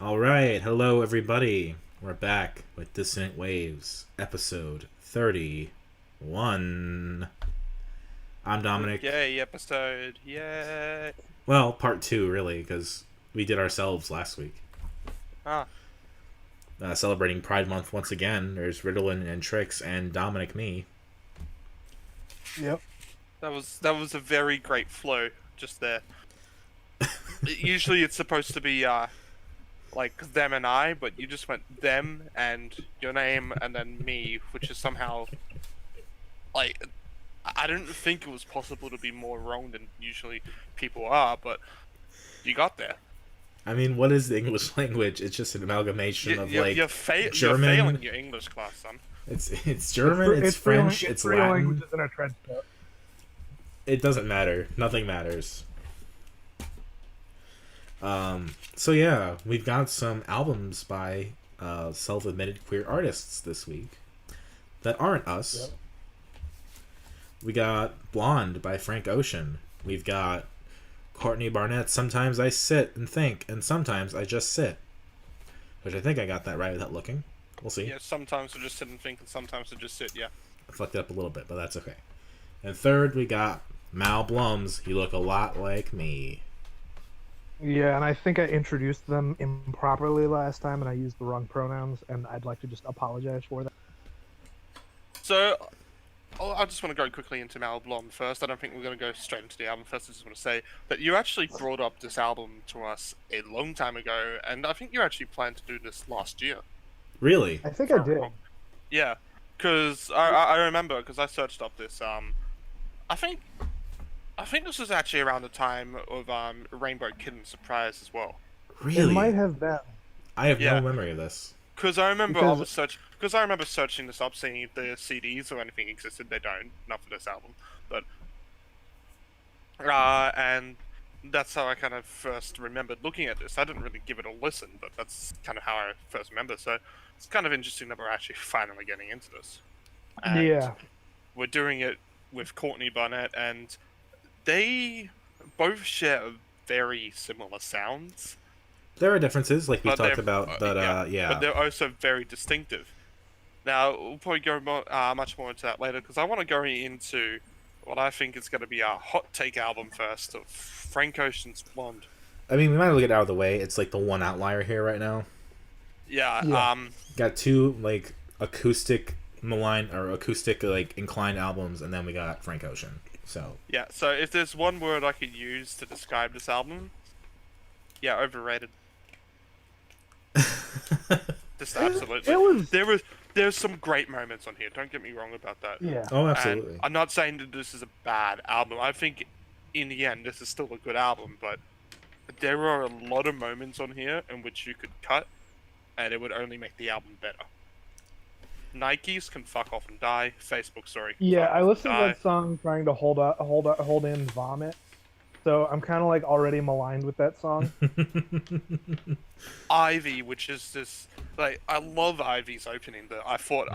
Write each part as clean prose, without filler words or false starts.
All right, hello everybody. We're back with Dissonant Waves, episode 31. I'm Dominic. Yay, episode. Yay. Well, part 2 really because we did ourselves last week. Ah, Celebrating Pride Month once again. There's Ritalin and Trix and Dominic me. Yep. that was a very great flow just there. Usually it's supposed to be like them and I, but you just went them and your name and then me, which is somehow like I didn't think it was possible to be more wrong than usually people are, but you got there. I mean, what is the English language? It's just an amalgamation You, of you, like you're, fa- you're German. failing your English class, son. It's German. It's French. It's three Latin. languages in a trench coat. It doesn't matter. Nothing matters. So yeah, we've got some albums by self-admitted queer artists this week that aren't us. Yep. We got Blond by Frank Ocean. We've got Courtney Barnett, Sometimes I Sit and Think, and Sometimes I Just Sit. Which I think I got that right without looking. We'll see. Yeah, sometimes I just sit and think, and sometimes I just sit. Yeah. I fucked it up a little bit, but that's okay. And third, we got Blum's You Look a Lot Like Me. Yeah, and I think I introduced them improperly last time, and I used the wrong pronouns, and I'd like to just apologize for that. So, I just want to go quickly into Mal Blond first. I don't think we're going to go straight into the album first. I just want to say that you actually brought up this album to us a long time ago, and I think you actually planned to do this last year. Really? I think I did. Yeah, because I remember, because I searched up this. I think this was actually around the time of Rainbow Kitten Surprise as well. Really? It might have been. I have Yeah. no memory of this. Because I remember Because- I remember searching this up, seeing if the CDs or anything existed. They don't, not for this album, but and that's how I kind of first remembered looking at this. I didn't really give it a listen, but that's kind of how I first remember. So it's kind of interesting that we're actually finally getting into this. And Yeah. we're doing it with Courtney Barnett, and they both share very similar sounds. There are differences, like we But talked they're- about, but yeah. But they're also very distinctive. Now, we'll probably go much more into that later, because I want to go into what I think is going to be our hot take album first of Frank Ocean's Blonde. I mean, we might as well get it out of the way. It's like the one outlier here right now. Yeah, Yeah. Got two like acoustic like inclined albums, and then we got Frank Ocean. So yeah, so if there's one word I could use to describe this album, yeah, overrated. Just absolutely. It was. There's some great moments on here, don't get me wrong about that. Yeah. oh, And absolutely. I'm not saying that this is a bad album. I think in the end this is still a good album, but there are a lot of moments on here in which you could cut and it would only make the album better. Nikes can fuck off and die. Facebook story. Can Yeah, fuck I off listened to and that song trying to hold in vomit. So I'm kind of like already maligned with that song. die. Ivy, which is this like I love Ivy's opening. That I thought,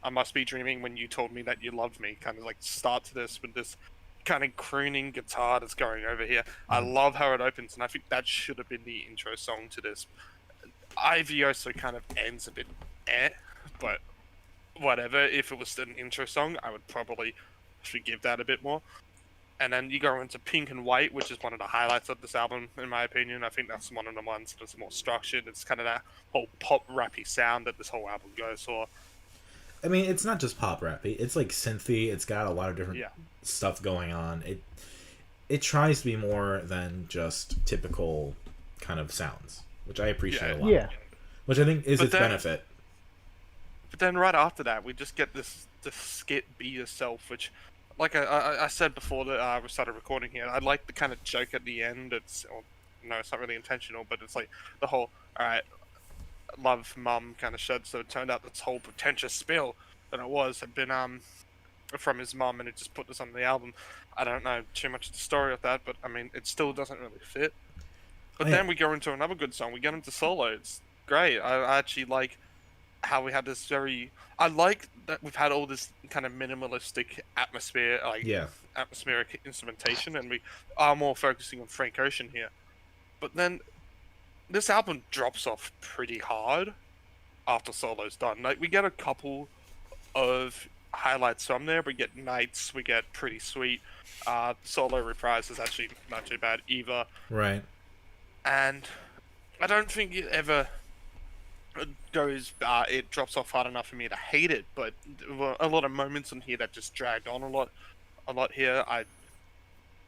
I must be dreaming when you told me that you loved me. Kind of like start to this with this kind of crooning guitar that's going over here. I love how it opens, and I think that should have been the intro song to this. Ivy also kind of ends a bit but whatever. If it was an intro song, I would probably forgive that a bit more. And then you go into Pink and White, which is one of the highlights of this album, in my opinion. I think that's one of the ones that's more structured. It's kind of that whole pop rappy sound that this whole album goes for. I mean, it's not just pop rappy. It's like synthy. It's got a lot of different Yeah. stuff going on. It tries to be more than just typical kind of sounds, which I appreciate a lot. Yeah. Which I think is But its then- benefit. But then right after that, we just get this skit "Be Yourself," which, like I said before that we started recording here, I like the kind of joke at the end. No, it's not really intentional, but it's like the whole "all right, love mum" kind of shit. So it turned out this whole pretentious spill that it was had been from his mum, and it just put this on the album. I don't know too much of the story of that, but I mean, it still doesn't really fit. But Oh, yeah. then we go into another good song. We get into solo. It's great. I actually like how we had this very. I like that we've had all this kind of minimalistic atmosphere, like Yeah. atmospheric instrumentation, and we are more focusing on Frank Ocean here. But then this album drops off pretty hard after Solo's done. Like, we get a couple of highlights from there. We get Nights, we get Pretty Sweet. Solo Reprise is actually not too bad either. Right. And I don't think it ever it drops off hard enough for me to hate it, but there were a lot of moments in here that just dragged on a lot here. I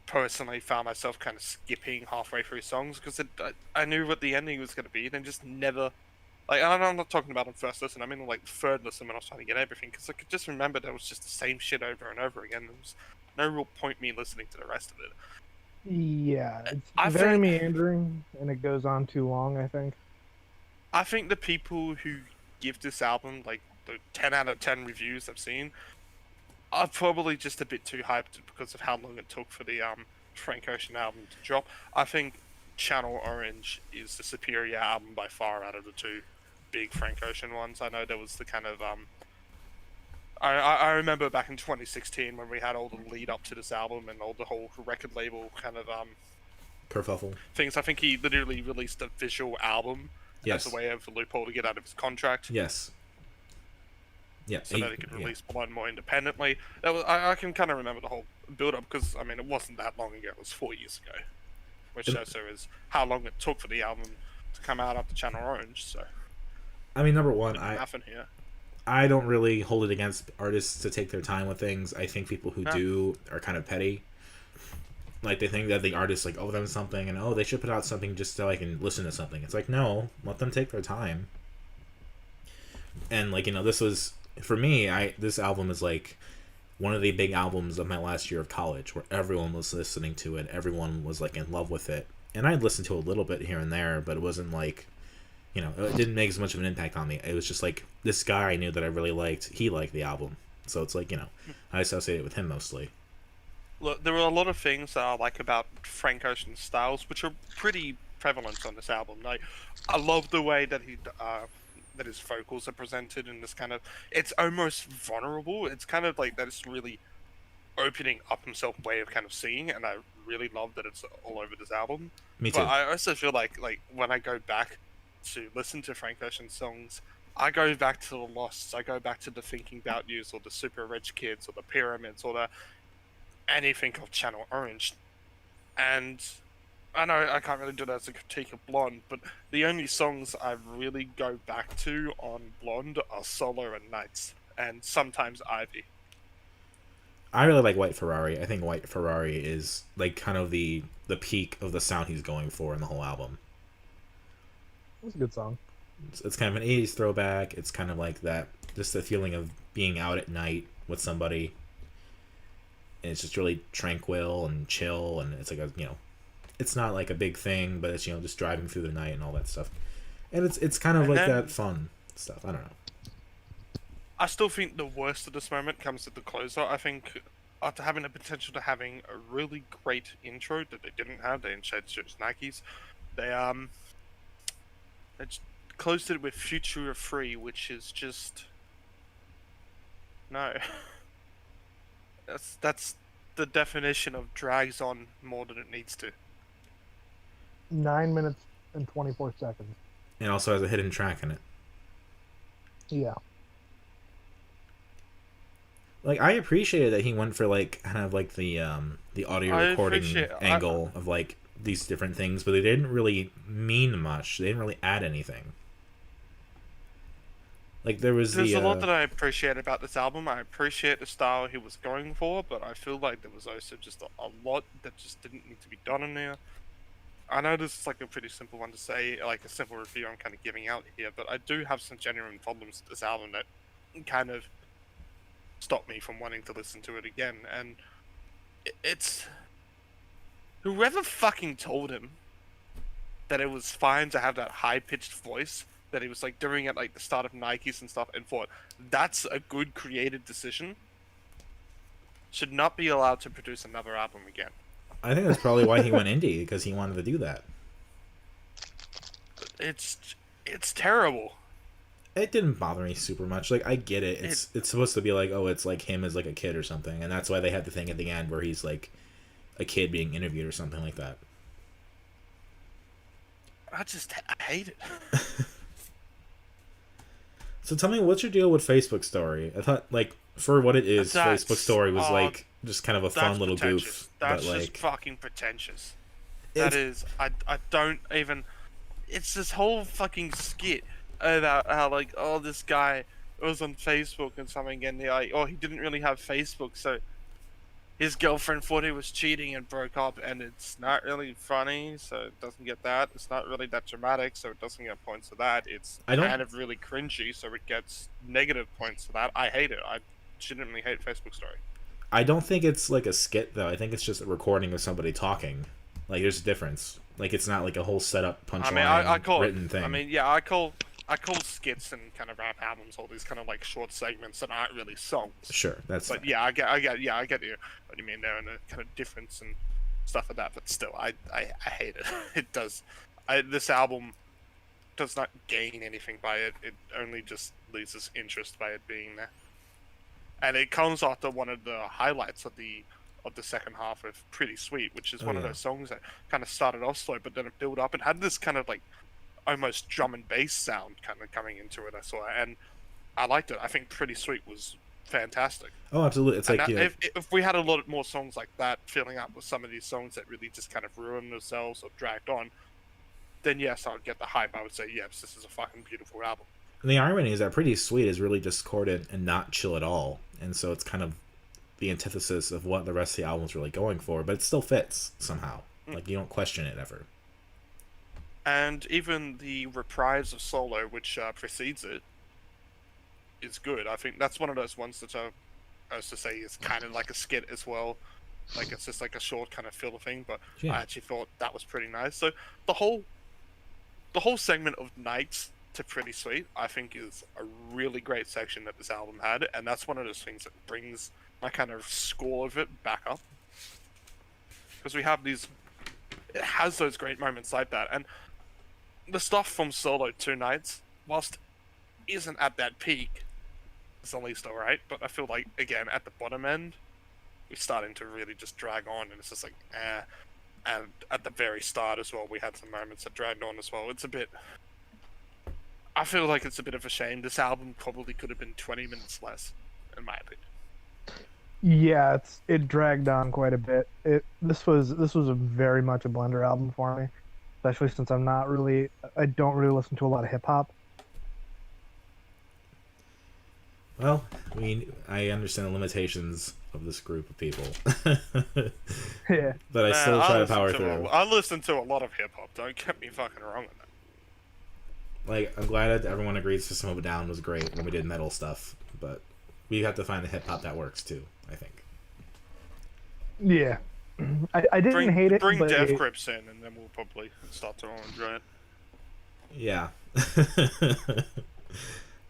personally found myself kind of skipping halfway through songs because I knew what the ending was going to be, and just never. Like, I'm not talking about on first listen. I mean, like, third listen when I was trying to get everything, because I could just remember that it was just the same shit over and over again. There was no real point me listening to the rest of it. Yeah, it's I very think- meandering, and it goes on too long, I think. I think the people who give this album, like, the 10 out of 10 reviews I've seen, are probably just a bit too hyped because of how long it took for the Frank Ocean album to drop. I think Channel Orange is the superior album by far out of the two big Frank Ocean ones. I know there was the kind of I remember back in 2016 when we had all the lead up to this album and all the whole record label kind of Kerfuffle. things. I think he literally released a visual album Yes. as a way of a loophole to get out of his contract. Yes. Yeah. So that he could release Blond more independently. That was, I can kind of remember the whole build up because I mean it wasn't that long ago. It was 4 years ago, which also is how long it took for the album to come out after Channel Orange. So I mean, number one, nothing here. I don't really hold it against artists to take their time with things. I think people who do are kind of petty. Like, they think that the artist, like, owe them something, and, they should put out something just so I can listen to something. It's like, no, let them take their time. And, like, this was, for me, this album is, like, one of the big albums of my last year of college, where everyone was listening to it, everyone was, like, in love with it. And I'd listened to a little bit here and there, but it wasn't, like, it didn't make as much of an impact on me. It was just, like, this guy I knew that I really liked, he liked the album. So it's like, I associate it with him mostly. Look, there are a lot of things that I like about Frank Ocean's styles, which are pretty prevalent on this album. Like, I love the way that that his vocals are presented in this kind of. It's almost vulnerable. It's kind of like that. It's really opening up himself way of kind of singing, and I really love that it's all over this album. Me too. But I also feel like when I go back to listen to Frank Ocean songs, I go back to the Losts. I go back to the Thinking About Yous, or the Super Rich Kids, or the Pyramids, or the anything of Channel Orange. And I know I can't really do that as a critique of Blonde, but the only songs I really go back to on Blonde are Solo and Nights, and sometimes Ivy. I really like White Ferrari. I think White Ferrari is, like, kind of the peak of the sound he's going for in the whole album. It's a good song. It's kind of an 80s throwback. It's kind of like that, just the feeling of being out at night with somebody. And it's just really tranquil and chill, and it's like it's not like a big thing, but it's, just driving through the night and all that stuff. And it's kind of And like then- that fun stuff. I don't know. I still think the worst of this moment comes at the closer. I think after having the potential to having a really great intro that they didn't have, they instead chose Nikes. They just closed it with Future Free, which is just no. That's the definition of drags on more than it needs to. 9 minutes and 24 seconds. And also has a hidden track in it. Yeah. Like, I appreciated that he went for, like, kind of like the audio I recording appreciate- angle of, like, these different things, but they didn't really mean much. They didn't really add anything. Like, there's a lot that I appreciate about this album. I appreciate the style he was going for, but I feel like there was also just a lot that just didn't need to be done in there. I know this is like a pretty simple one to say, like a simple review I'm kind of giving out here, but I do have some genuine problems with this album that kind of stop me from wanting to listen to it again. And it's whoever fucking told him that it was fine to have that high-pitched voice that he was like doing at like the start of Nikes and stuff, and thought that's a good creative decision, should not be allowed to produce another album again. I think that's probably why he went indie, because he wanted to do that. It's terrible. It didn't bother me super much. Like, I get it. It's supposed to be like, it's like him as like a kid or something, and that's why they had the thing at the end where he's like a kid being interviewed or something like that. I hate it. So tell me, what's your deal with Facebook Story? I thought, like, for what it is, Facebook Story was like just kind of a fun little goof. That's but just like, fucking pretentious. it's, That is, I don't even. It's this whole fucking skit about how like, oh, this guy was on Facebook and something, and like, oh, he didn't really have Facebook, so his girlfriend thought he was cheating and broke up, and it's not really funny, so it doesn't get that. It's not really that dramatic, so it doesn't get points for that. It's kind of really cringy, so it gets negative points for that. I hate it. I legitimately hate Facebook Story. I don't think it's like a skit though. I think it's just a recording of somebody talking. Like, there's a difference. Like, it's not like a whole setup punchline written thing. I mean, yeah, I call skits and kind of rap albums all these kind of like short segments that aren't really songs. Sure, that's. But yeah, I get you. What you mean there, and the kind of difference and stuff like that. But still, I hate it. It does. This album does not gain anything by it. It only just loses interest by it being there. And it comes after one of the highlights of the second half of Pretty Sweet, which is one of those songs that kind of started off slow, but then it built up and had this kind of like almost drum and bass sound kind of coming into it. I saw it, and I liked it. I think Pretty Sweet was fantastic. Oh, absolutely. It's and like, if we had a lot more songs like that filling up with some of these songs that really just kind of ruined themselves or dragged on, then yes, I would get the hype. I would say, yes, this is a fucking beautiful album. And the irony is that Pretty Sweet is really discordant and not chill at all, and so it's kind of the antithesis of what the rest of the album's really going for, but it still fits somehow. Like, you don't question it ever. And even the reprise of Solo, which precedes it, is good. I think that's one of those ones that I was to say is kind of like a skit as well. Like, it's just like a short kind of filler thing, but I actually thought that was pretty nice. So the whole segment of Nights to Pretty Sweet, I think, is a really great section that this album had, and that's one of those things that brings my kind of score of it back up. Because we have these... It has those great moments like that, and the stuff from Solo 2 Nights, whilst isn't at that peak, it's at least alright, but I feel like, again, at the bottom end, we're starting to really just drag on, and it's just like, eh. And at the very start as well, we had some moments that dragged on as well. It's a bit... I feel like it's a bit of a shame. This album probably could have been 20 minutes less, in my opinion. Yeah, it dragged on quite a bit. This was a very much a blender album for me, especially since I don't really listen to a lot of hip hop. Well, I mean, I understand the limitations of this group of people. Yeah. But I still try to power through. I listen to a lot of hip hop. Don't get me fucking wrong on that. Like, I'm glad that everyone agrees System of a Down was great when we did metal stuff, but we have to find the hip hop that works too, I think. Yeah. I didn't hate it. Bring Death Grips in, and then we'll probably start to enjoy it. Yeah.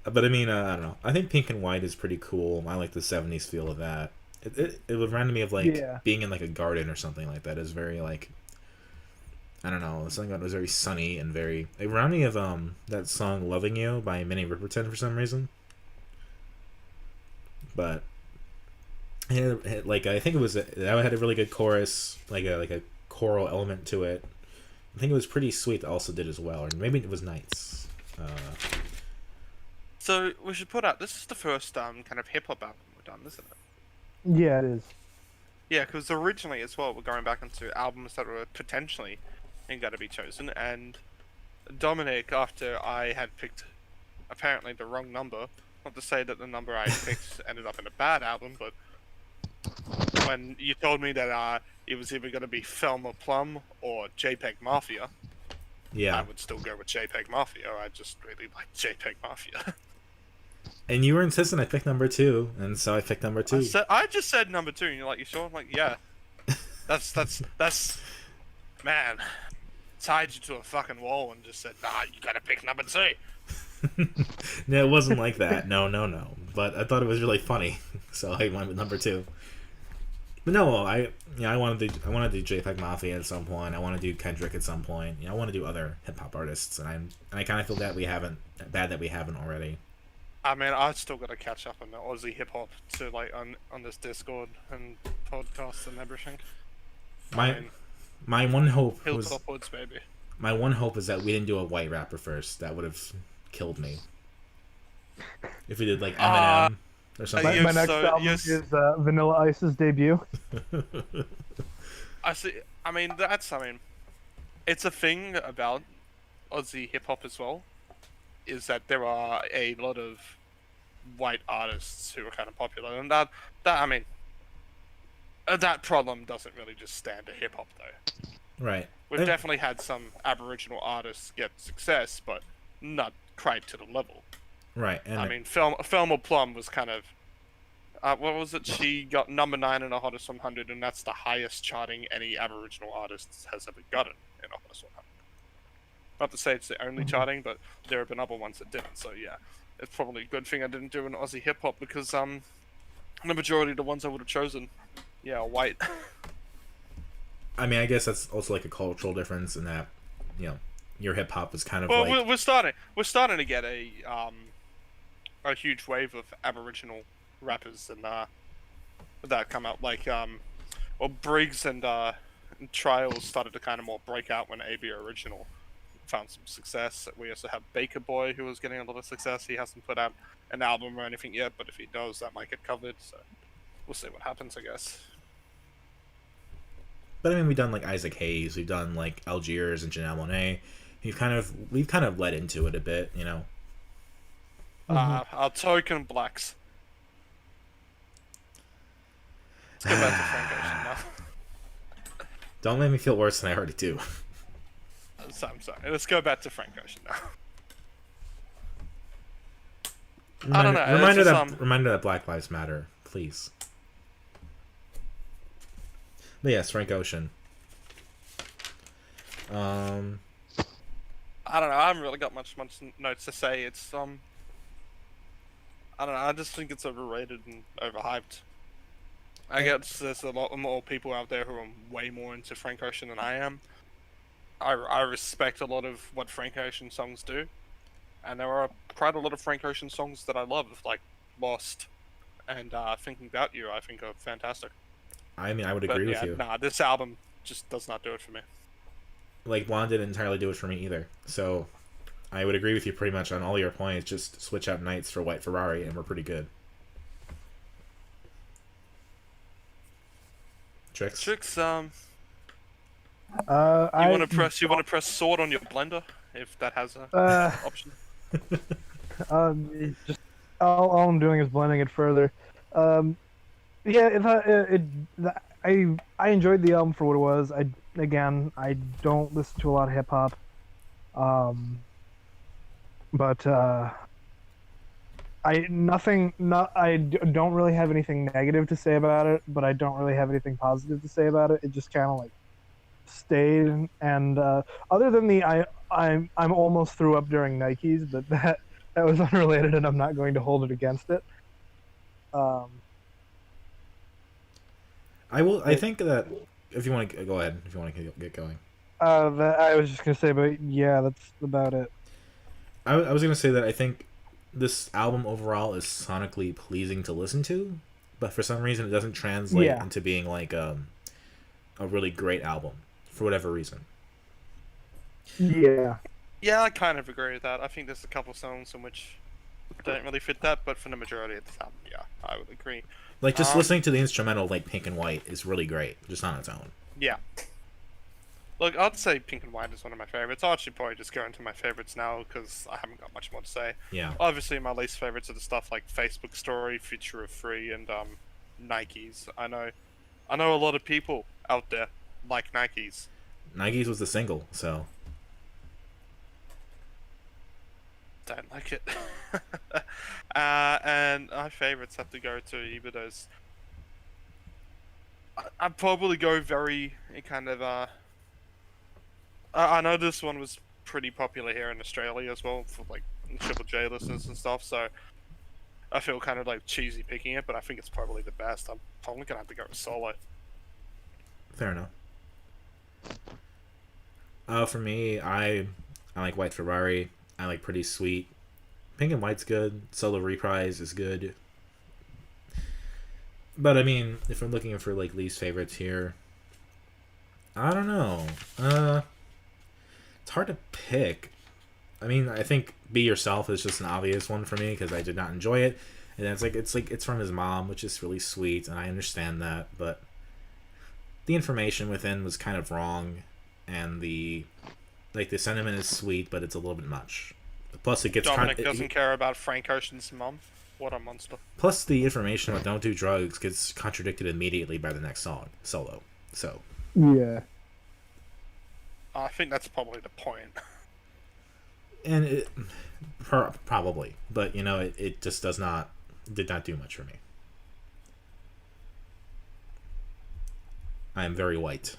But I mean, I don't know. I think Pink and White is pretty cool. I like the 70s feel of that. It reminded me of like being in like a garden or something like that. It's very like, I don't know, something that was very sunny and very... It reminded me of that song Loving You by Minnie Riperton for some reason. But like, I think that had a really good chorus, like a choral element to it. I think it was Pretty Sweet that also did as well, or maybe it was Nights. So we should put out, this is the first kind of hip hop album we've done, isn't it? Yeah, it is. Yeah, because originally as well, we're going back into albums that were potentially going to be chosen, and Dominic, after I had picked apparently the wrong number, not to say that the number I picked ended up in a bad album, but when you told me that it was either going to be Thelma Plum or JPEG Mafia, I would still go with JPEG Mafia. I just really like JPEG Mafia. And you were insistent I picked number 2, and so I picked number 2. I just said number 2, and you're like, you sure? I'm like, yeah. That's man, tied you to a fucking wall and just said, nah, you gotta pick number 2. No, it wasn't like that. No. But I thought it was really funny, so I went with number 2. But no, I want to do JPEG Mafia at some point. I want to do Kendrick at some point. I want to do other hip hop artists, and I kind of feel that we haven't already. I mean, I've still got to catch up on the Aussie hip hop to like on this Discord and podcasts and everything. My one hope was Hilltop Woods, baby. My one hope is that we didn't do a white rapper first. That would have killed me. If we did like Eminem or something. You're My next so- album you're is s- Vanilla Ice's debut. I see. I mean, it's a thing about Aussie hip hop as well, is that there are a lot of white artists who are kind of popular, and that I mean, that problem doesn't really just stand to hip hop though. Right. We've definitely had some Aboriginal artists get success, but not quite to the level. Right. And I mean, Thelma Plum was kind of. What was it? She got number 9 in the Hottest 100, and that's the highest charting any Aboriginal artist has ever gotten in the Hottest 100. Not to say it's the only charting, but there have been other ones that didn't. So yeah, it's probably a good thing I didn't do an Aussie hip hop because the majority of the ones I would have chosen, yeah, are white. I mean, I guess that's also like a cultural difference in that, your hip hop is kind of Well, like we're starting to get a huge wave of Aboriginal rappers and that come out like well, Briggs and Trials started to kind of more break out when AB Original found some success. We also have Baker Boy, who was getting a lot of success. He hasn't put out an album or anything yet, but if he does, that might get covered. So we'll see what happens, I guess. But I mean, we've done like Isaac Hayes, we've done like Algiers and Janelle Monáe. We've kind of led into it a bit, Our token blacks. Let's go back to Frank Ocean now. Don't make me feel worse than I already do. So, I'm sorry. Let's go back to Frank Ocean now. I don't know. Reminder that Black Lives Matter, please. But yes, Frank Ocean. I don't know. I haven't really got much notes to say. It's I don't know. I just think it's overrated and overhyped. I guess there's a lot more people out there who are way more into Frank Ocean than I am. I respect a lot of what Frank Ocean songs do, and there are quite a lot of Frank Ocean songs that I love, like Lost and Thinking About You. I think are fantastic. I mean, I would agree with you. Nah, this album just does not do it for me. Like, Blond didn't entirely do it for me either. So, I would agree with you pretty much on all your points. Just switch out Knights for White Ferrari, and we're pretty good. Tricks? You want to press sword on your blender if that has a option. Just all I'm doing is blending it further. I enjoyed the album for what it was. I don't listen to a lot of hip hop, but I don't really have anything negative to say about it, but I don't really have anything positive to say about it. It just kind of like stayed, and other than I'm almost threw up during Nikes, but that was unrelated, and I'm not going to hold it against it. I think that if you want to go ahead, if you want to get going. I was just gonna say, but yeah, that's about it. I was gonna say that I think this album overall is sonically pleasing to listen to, but for some reason it doesn't translate into being like a really great album for whatever reason. Yeah. Yeah, I kind of agree with that. I think there's a couple songs in which don't really fit that, but for the majority of the album, yeah, I would agree. Like, just listening to the instrumental, like Pink and White, is really great, just on its own. Yeah. Look, I'd say Pink and White is one of my favorites. I'll actually probably just go into my favorites now, because I haven't got much more to say. Yeah. Obviously, my least favorites are the stuff like Facebook Story, Future of Free, and Nikes. I know a lot of people out there like Nikes. Nikes was the single, so... Don't like it. And my favorites have to go to either those. I'd probably go very kind of I know this one was pretty popular here in Australia as well for like Triple J listeners and stuff, so I feel kind of like cheesy picking it, but I think it's probably the best. I'm probably gonna have to go with Solo. Fair enough. For me, I like White Ferrari. I like Pretty Sweet. Pink and White's good. Solo Reprise is good. But I mean, if I'm looking for like least favorites here, I don't know. It's hard to pick. I mean, I think "Be Yourself" is just an obvious one for me because I did not enjoy it, and it's from his mom, which is really sweet, and I understand that, but the information within was kind of wrong, and the sentiment is sweet, but it's a little bit much. Plus, it gets Dominic doesn't care about Frank Ocean's mom. What a monster. Plus, the information about "Don't do drugs" gets contradicted immediately by the next song solo. So Yeah. I think that's probably the point. And it probably, but it just did not do much for me. I am very white.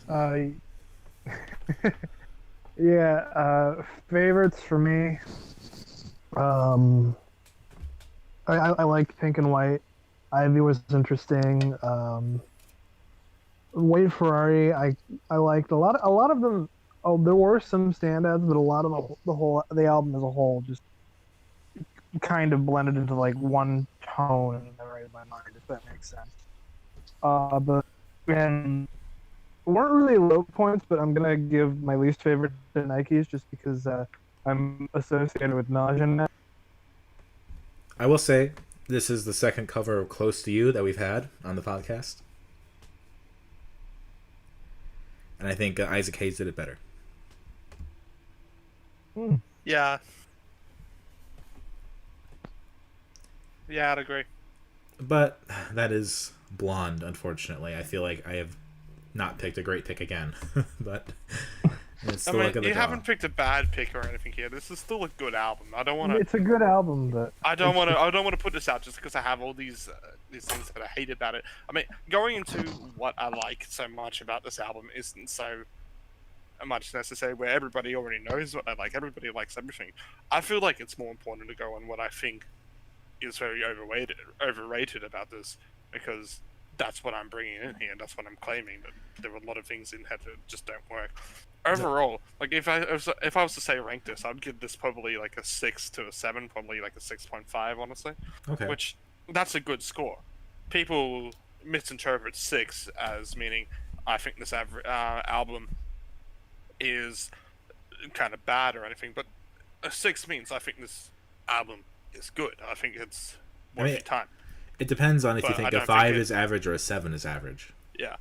Yeah. Favorites for me. I liked Pink and White. Ivy was interesting. White Ferrari, I liked a lot of them. Oh, there were some standouts, but a lot of the album as a whole just kind of blended into like one tone in my mind, if that makes sense. But and weren't really low points, but I'm gonna give my least favorite to Nikes just because I'm associated with nausea now. I will say this is the second cover of "Close to You" that we've had on the podcast, and I think Isaac Hayes did it better. Yeah. Yeah, I'd agree. But that is Blonde, unfortunately. I feel like I have not picked a great pick again. But it's still you haven't picked a bad pick or anything here. This is still a good album. I don't want to. It's a good album, but I don't want to put this out just because I have all these things that I hate about it. I mean, going into what I like so much about this album isn't so much necessary. Where everybody already knows what I like. Everybody likes everything. I feel like it's more important to go on what I think is very overrated about this, because that's what I'm bringing in here. That's what I'm claiming, that there were a lot of things in here that just don't work. Overall, like if I was to say rank this, I'd give this probably like a 6 to a 7, probably like a 6.5, honestly. Okay. Which, that's a good score. People misinterpret 6 as meaning I think this album is kind of bad or anything, but a 6 means I think this album is good. I think it's worth your time. It depends on if you But think I a don't 5 think is average or a 7 is average. Yeah.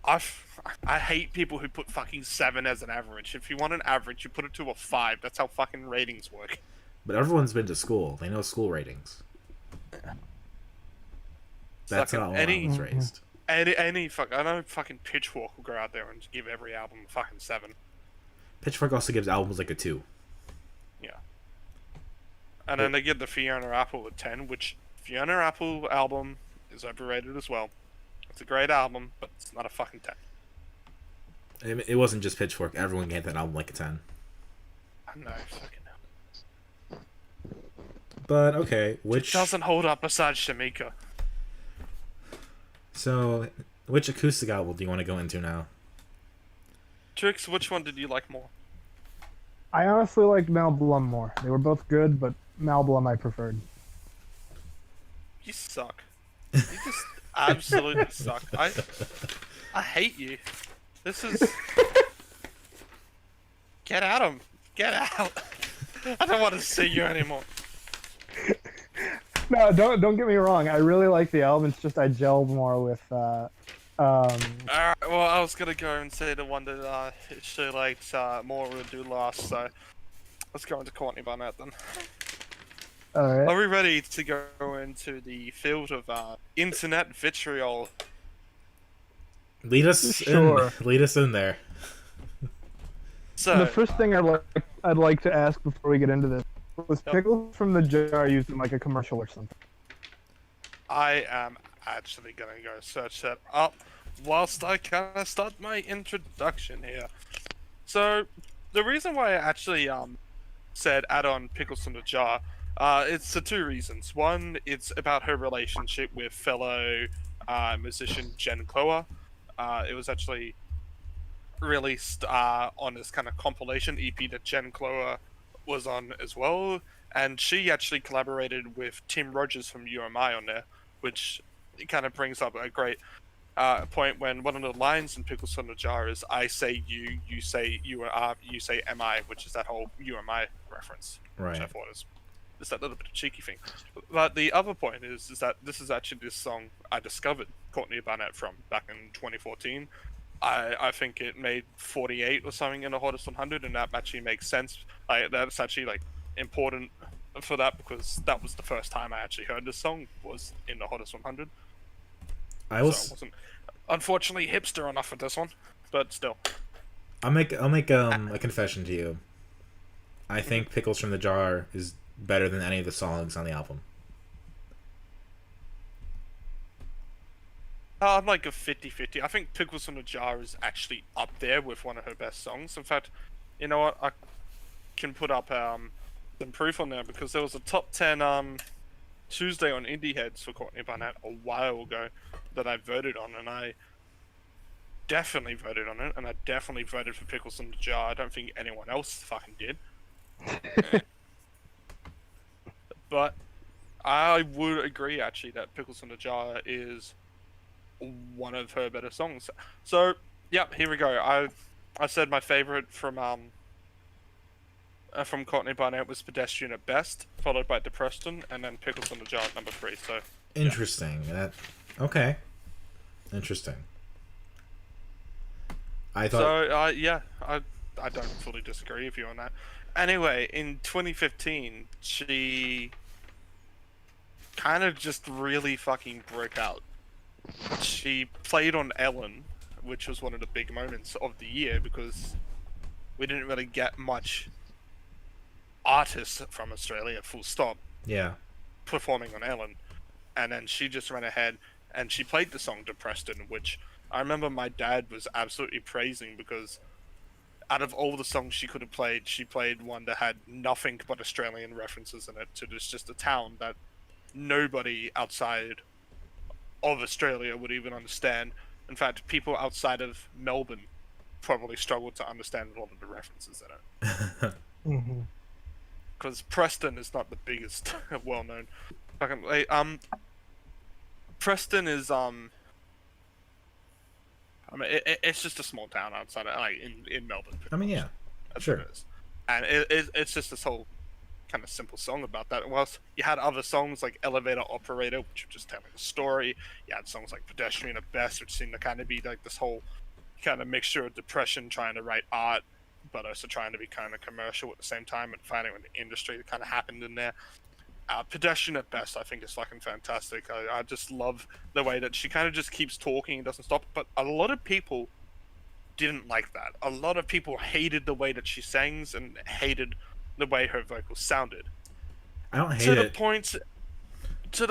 I hate people who put fucking 7 as an average. If you want an average, you put it to a 5. That's how fucking ratings work. But everyone's been to school. They know school ratings. That's how I was raised. I know fucking Pitchfork will go out there and give every album a fucking 7. Pitchfork also gives albums like a 2. Yeah. And then they give the Fiona Apple a 10, which Fiona Apple album is overrated as well. It's a great album, but it's not a fucking 10. It wasn't just Pitchfork. Everyone gave that album like a 10. I know, fucking hell. But, okay, It doesn't hold up besides Shamika. So, which acoustic album do you want to go into now? Trix, which one did you like more? I honestly liked Mal Blum more. They were both good, but Mal Blum I preferred. You suck. You just absolutely suck. I hate you. This is... Get out. I don't want to see you anymore. No, don't get me wrong. I really like the album. It's just I gelled more with. Alright, well, I was gonna go and say the one that she liked more will do last. So let's go into Courtney Barnett then. All right. Are we ready to go into the field of internet vitriol? Lead us in there. So The first thing I'd like to ask before we get into this was pickles from the jar used in like a commercial or something. I am actually gonna go search that up whilst I kind of start my introduction here. So the reason why I actually said add on pickles from the jar, it's for 2 reasons. One, it's about her relationship with fellow musician Jen Clower. It was actually released on this kind of compilation EP that Jen Clower was on as well, and she actually collaborated with Tim Rogers from UMI on there, which kind of brings up a great point when one of the lines in Pickles on the Jar is "I say you, you say you are, you say am I," which is that whole "you am I" reference, which I Right. thought is that little bit of cheeky thing. But the other point is that this is actually this song I discovered Courtney Barnett from back in 2014. I think it made 48 or something in the Hottest 100, and that actually makes sense. That's actually like important for that because that was the first time I actually heard this song was in the Hottest 100. I So will. I wasn't unfortunately hipster enough for this one, but still. I'll make a confession to you. I think Pickles from the Jar is better than any of the songs on the album. I'm like a 50-50. I think Pickles on the Jar is actually up there with one of her best songs. In fact, you know what? I can put up some proof on there because there was a top 10 Tuesday on Indie Heads for Courtney Barnett a while ago that I voted on, and I definitely voted on it, and I definitely voted for Pickles in the Jar. I don't think anyone else fucking did. But I would agree actually that Pickles in the Jar is one of her better songs. So yeah, here we go. I said my favorite from Courtney Barnett was Pedestrian at Best, followed by Depreston, and then Pickles in the Jar at number 3. So Interesting. That okay. Interesting. I thought. so yeah, I don't fully disagree with you on that. Anyway, in 2015, she kind of just really fucking broke out. She played on Ellen, which was one of the big moments of the year because we didn't really get much artists from Australia, full stop, Yeah. performing on Ellen. And then she just ran ahead and she played the song Depreston, which I remember my dad was absolutely praising because out of all the songs she could have played, she played one that had nothing but Australian references in it to just a town that nobody outside of Australia would even understand. In fact, people outside of Melbourne probably struggled to understand a lot of the references in it. Hmm. Because Preston is not the biggest well-known. Fucking Preston is I mean, it's just a small town outside of like in Melbourne. I mean, yeah. That's Sure. what it is. And it's just this whole kind of simple song about that. Whilst you had other songs like Elevator Operator, which were just telling a story. You had songs like Pedestrian at Best, which seemed to kind of be like this whole kind of mixture of depression, trying to write art, but also trying to be kind of commercial at the same time and finding the industry that kind of happened in there. Pedestrian at Best, I think, is fucking fantastic. I just love the way that she kind of just keeps talking and doesn't stop. But a lot of people didn't like that. A lot of people hated the way that she sings and hated the way her vocals sounded. I don't hate To the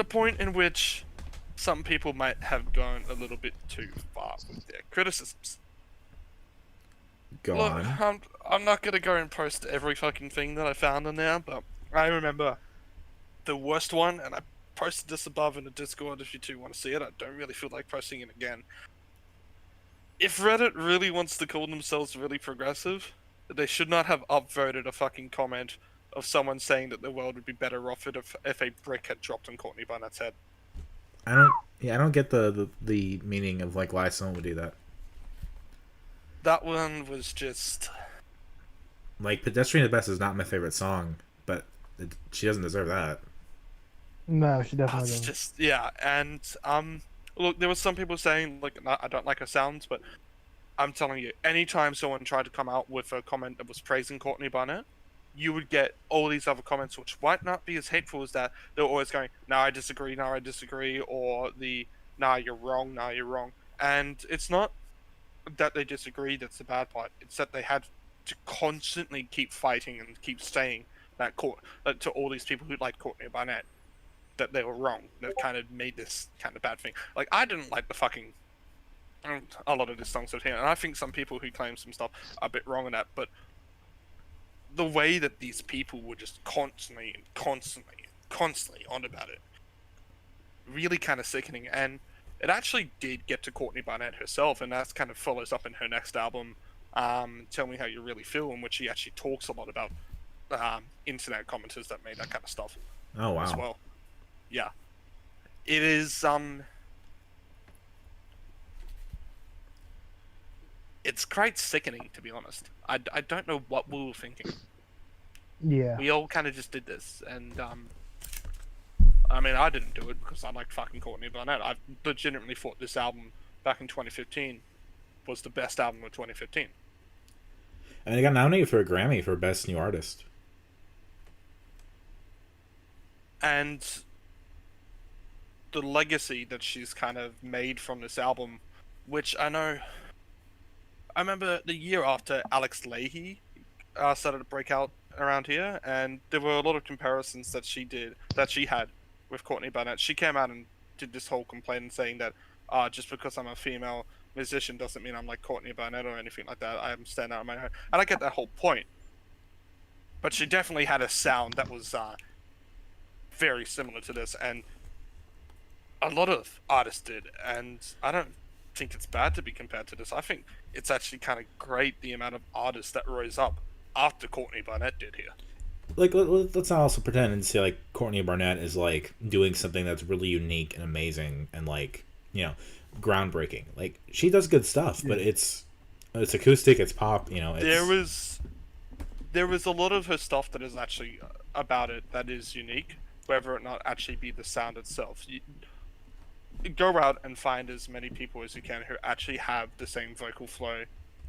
it. point in which some people might have gone a little bit too far with their criticisms. Go Look, on. I'm not gonna go and post every fucking thing that I found in there, but I remember the worst one, and I posted this above in the Discord if you two want to see it. I don't really feel like posting it again. If Reddit really wants to call themselves really progressive, they should not have upvoted a fucking comment of someone saying that the world would be better off if a brick had dropped on Courtney Barnett's head. I don't. Yeah, I don't get the meaning of like why someone would do that. That one was just Like Pedestrian at Best is not my favorite song, but she doesn't deserve that. No, she definitely It's doesn't. just yeah, and look, there was some people saying like I don't like her sounds, but I'm telling you, anytime someone tried to come out with a comment that was praising Courtney Barnett, you would get all these other comments which might not be as hateful as that. They're always going, "No, I disagree. No, I disagree," or the "Nah, you're wrong. Nah, you're wrong." And it's not that they disagree that's the bad part. It's that they had to constantly keep fighting and keep saying that to all these people who like Courtney Barnett that they were wrong. That kind of made this kind of bad thing. Like I didn't like the fucking a lot of the songs out here, and I think some people who claim some stuff are a bit wrong on that. But the way that these people were just constantly on about it, really kind of sickening. And it actually did get to Courtney Barnett herself, and that kind of follows up in her next album, Tell Me How You Really Feel, in which she actually talks a lot about internet commenters that made that kind of stuff Oh as wow. well. Yeah, it is it's quite sickening, to be honest. I don't know what we were thinking. Yeah. We all kind of just did this, and I mean, I didn't do it because I like fucking Courtney Barnett. I legitimately thought this album back in 2015 was the best album of 2015. And they got nominated for a Grammy for Best New Artist. And the legacy that she's kind of made from this album, which I remember the year after Alex Leahy started to break out around here, and there were a lot of comparisons that she had with Courtney Barnett. She came out and did this whole complaint saying that just because I'm a female musician doesn't mean I'm like Courtney Barnett or anything like that. I'm standing out on my own. And I get that whole point. But she definitely had a sound that was very similar to this, and a lot of artists did, and I don't think it's bad to be compared to this. I think it's actually kind of great the amount of artists that rose up after Courtney Barnett did here. Like, let's not also pretend and say, like, Courtney Barnett is, like, doing something that's really unique and amazing and, like, you know, groundbreaking. Like, she does good stuff, but it's acoustic, it's pop, you know. It's... There was a lot of her stuff that is actually about it that is unique, whether it not actually be the sound itself. You go out and find as many people as you can who actually have the same vocal flow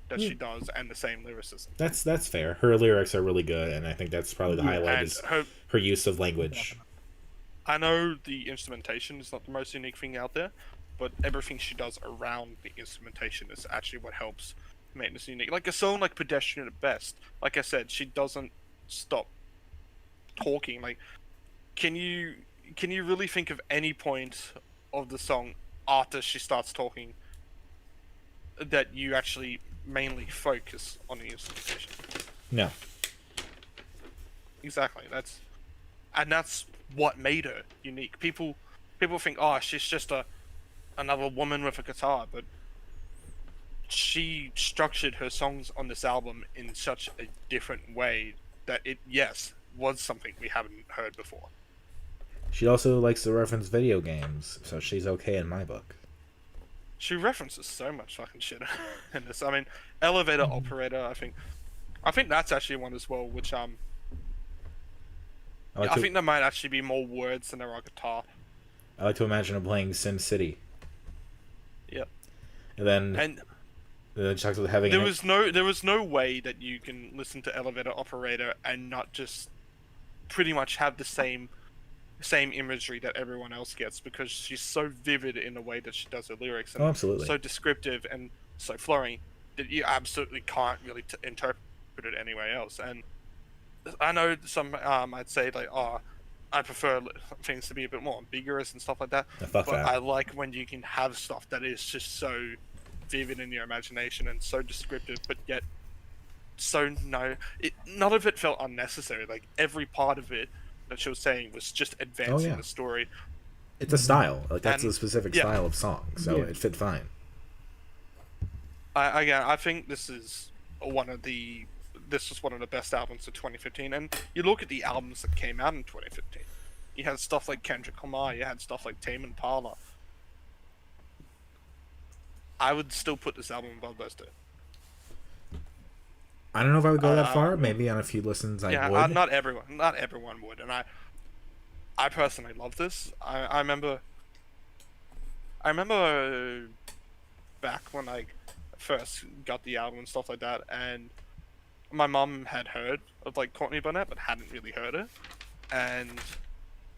that she does and the same lyricism. That's fair. Her lyrics are really good, and I think that's probably the highlight is her use of language. I know the instrumentation is not the most unique thing out there, but everything she does around the instrumentation is actually what helps make this unique. Like a song like Pedestrian at Best, like I said, she doesn't stop talking. Like, can you really think of any point of the song after she starts talking that you actually mainly focus on the instrumentation? No. Exactly. That's what made her unique. People think, oh, she's just another woman with a guitar, but she structured her songs on this album in such a different way that it, yes, was something we haven't heard before. She also likes to reference video games, so she's okay in my book. She references so much fucking shit in this. I mean, Elevator Operator, I think that's actually one as well, which I think there might actually be more words than there are guitar. I like to imagine her playing Sim City. Yep. And then she talks about having there was no way that you can listen to Elevator Operator and not just pretty much have the same imagery that everyone else gets, because she's so vivid in the way that she does her lyrics, and absolutely, so descriptive and so flowing that you absolutely can't really interpret it anywhere else. And I know some I'd say like, oh, I prefer things to be a bit more ambiguous and stuff like that. But I like when you can have stuff that is just so vivid in your imagination and so descriptive, but yet none of it felt unnecessary. Like every part of it that she was saying was just advancing the story. It's a style. Like that's a specific style of song, so it fit fine. I think this was one of the best albums of 2015. And you look at the albums that came out in 2015. You had stuff like Kendrick Lamar. You had stuff like Tame Impala. I would still put this album above those two. I don't know if I would go that far. Maybe on a few listens I would. Not everyone would, and I personally love this. I remember back when I first got the album and stuff like that, and my mum had heard of like Courtney Barnett but hadn't really heard it, and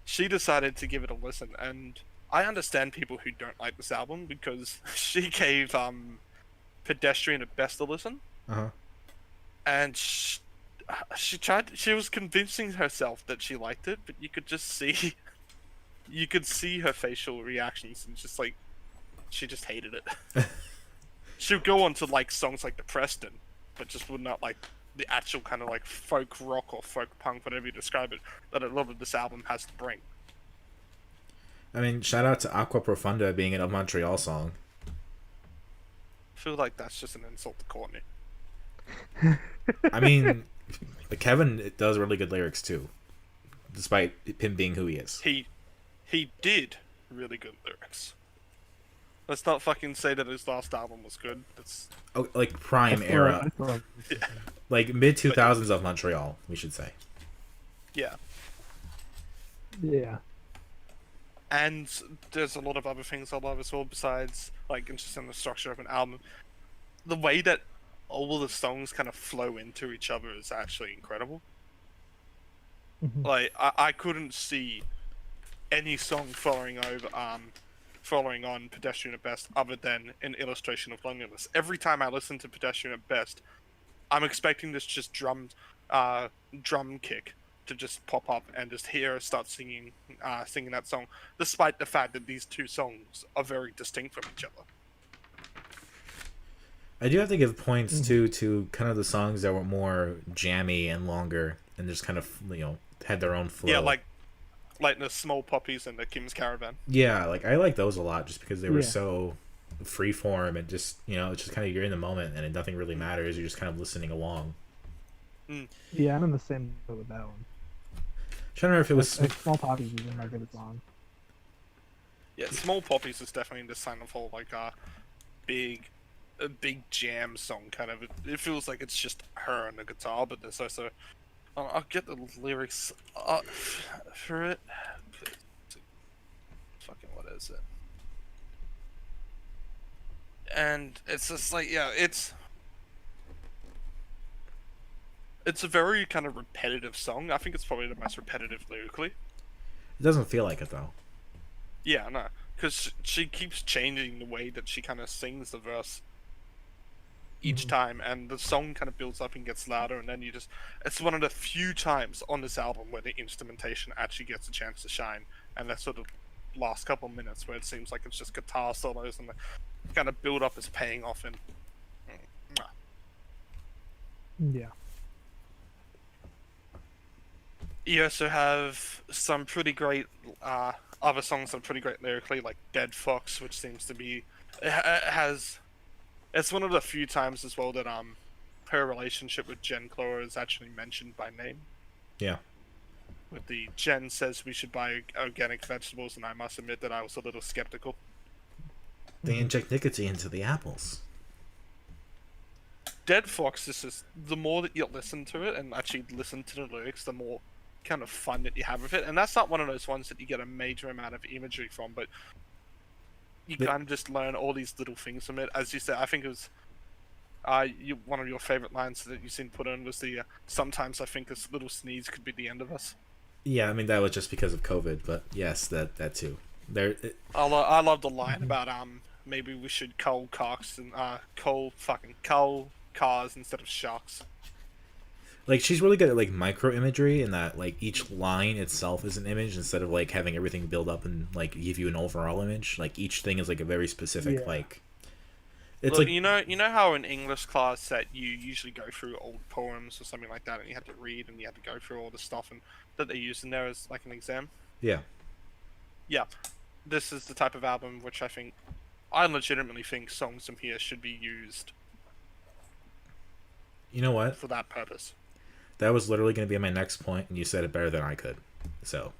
she decided to give it a listen. And I understand people who don't like this album, because she gave Pedestrian at Best a listen. And she was convincing herself that she liked it, but you could see her facial reactions, and just like, she just hated it. She would go on to like songs like The Preston, but just would not like the actual kind of like folk rock or folk punk, whatever you describe it, that a lot of this album has to bring. I mean, shout out to Aqua Profunda being a Montreal song. I feel like that's just an insult to Courtney. I mean, Kevin does really good lyrics too, despite him being who he is. He did really good lyrics. Let's not fucking say that his last album was good. That's Oh, like prime I era, still have- like mid 2000s of Montreal, we should say. yeah. Yeah. And there's a lot of other things I love as well, besides like just in the structure of an album. The way that all of the songs kind of flow into each other is actually incredible. Mhm. Like I couldn't see any song following on Pedestrian at Best other than an illustration of loneliness. Every time I listen to Pedestrian at Best, I'm expecting this just drum kick to just pop up and just hear her start singing that song, despite the fact that these two songs are very distinct from each other. I do have to give points to kind of the songs that were more jammy and longer and just kind of had their own flow. Yeah, like the Small Poppies and the Kim's Caravan. Yeah, like I like those a lot just because they were Yeah. so freeform and just it's just kind of you're in the moment and nothing really matters. You're just kind of listening along. Yeah, I'm in the same boat with that one. I'm trying to remember if it was Like Small Poppies is my favorite song. Yeah, Small Poppies is definitely this kind of whole like a big jam song kind of. It feels like it's just her and the guitar, but there's also I'll get the lyrics for it. Fucking what is it? And it's just like it's a very kind of repetitive song. I think it's probably the most repetitive lyrically. it doesn't feel like it though. Yeah, no, because she keeps changing the way that she kind of sings the verse each time, and the song kind of builds up and gets louder, and then it's one of the few times on this album where the instrumentation actually gets a chance to shine, and that sort of last couple minutes where it seems like it's just guitar solos and the kind of build up is paying off in. Yeah. You also have some pretty great other songs that are pretty great lyrically, like Dead Fox, which seems to be it's one of the few times as well that her relationship with Jen Clora is actually mentioned by name. Yeah. With the Jen says we should buy organic vegetables, and I must admit that I was a little skeptical. They inject nicotine into the apples. Dead Fox is just, the more that you listen to it and actually listen to the lyrics, the more kind of fun that you have with it. And that's not one of those ones that you get a major amount of imagery from, but you kind of just learn all these little things from it. As you said, I think it was one of your favorite lines that you seen put in was the sometimes I think this little sneeze could be the end of us. Yeah, I mean that was just because of COVID, but yes, that too. I love the line about maybe we should cull cocks and cull cars instead of sharks. Like she's really good at like micro imagery, and that like each line itself is an image instead of like having everything build up and like give you an overall image. Like each thing is like a very specific like. It's Look, like you know how in English class that you usually go through old poems or something like that, and you had to read and you had to go through all the stuff and that they use in there as like an exam. Yeah. Yeah, this is the type of album which I legitimately think songs from here should be used. You know what? For that purpose. That was literally going to be my next point, and you said it better than I could. So.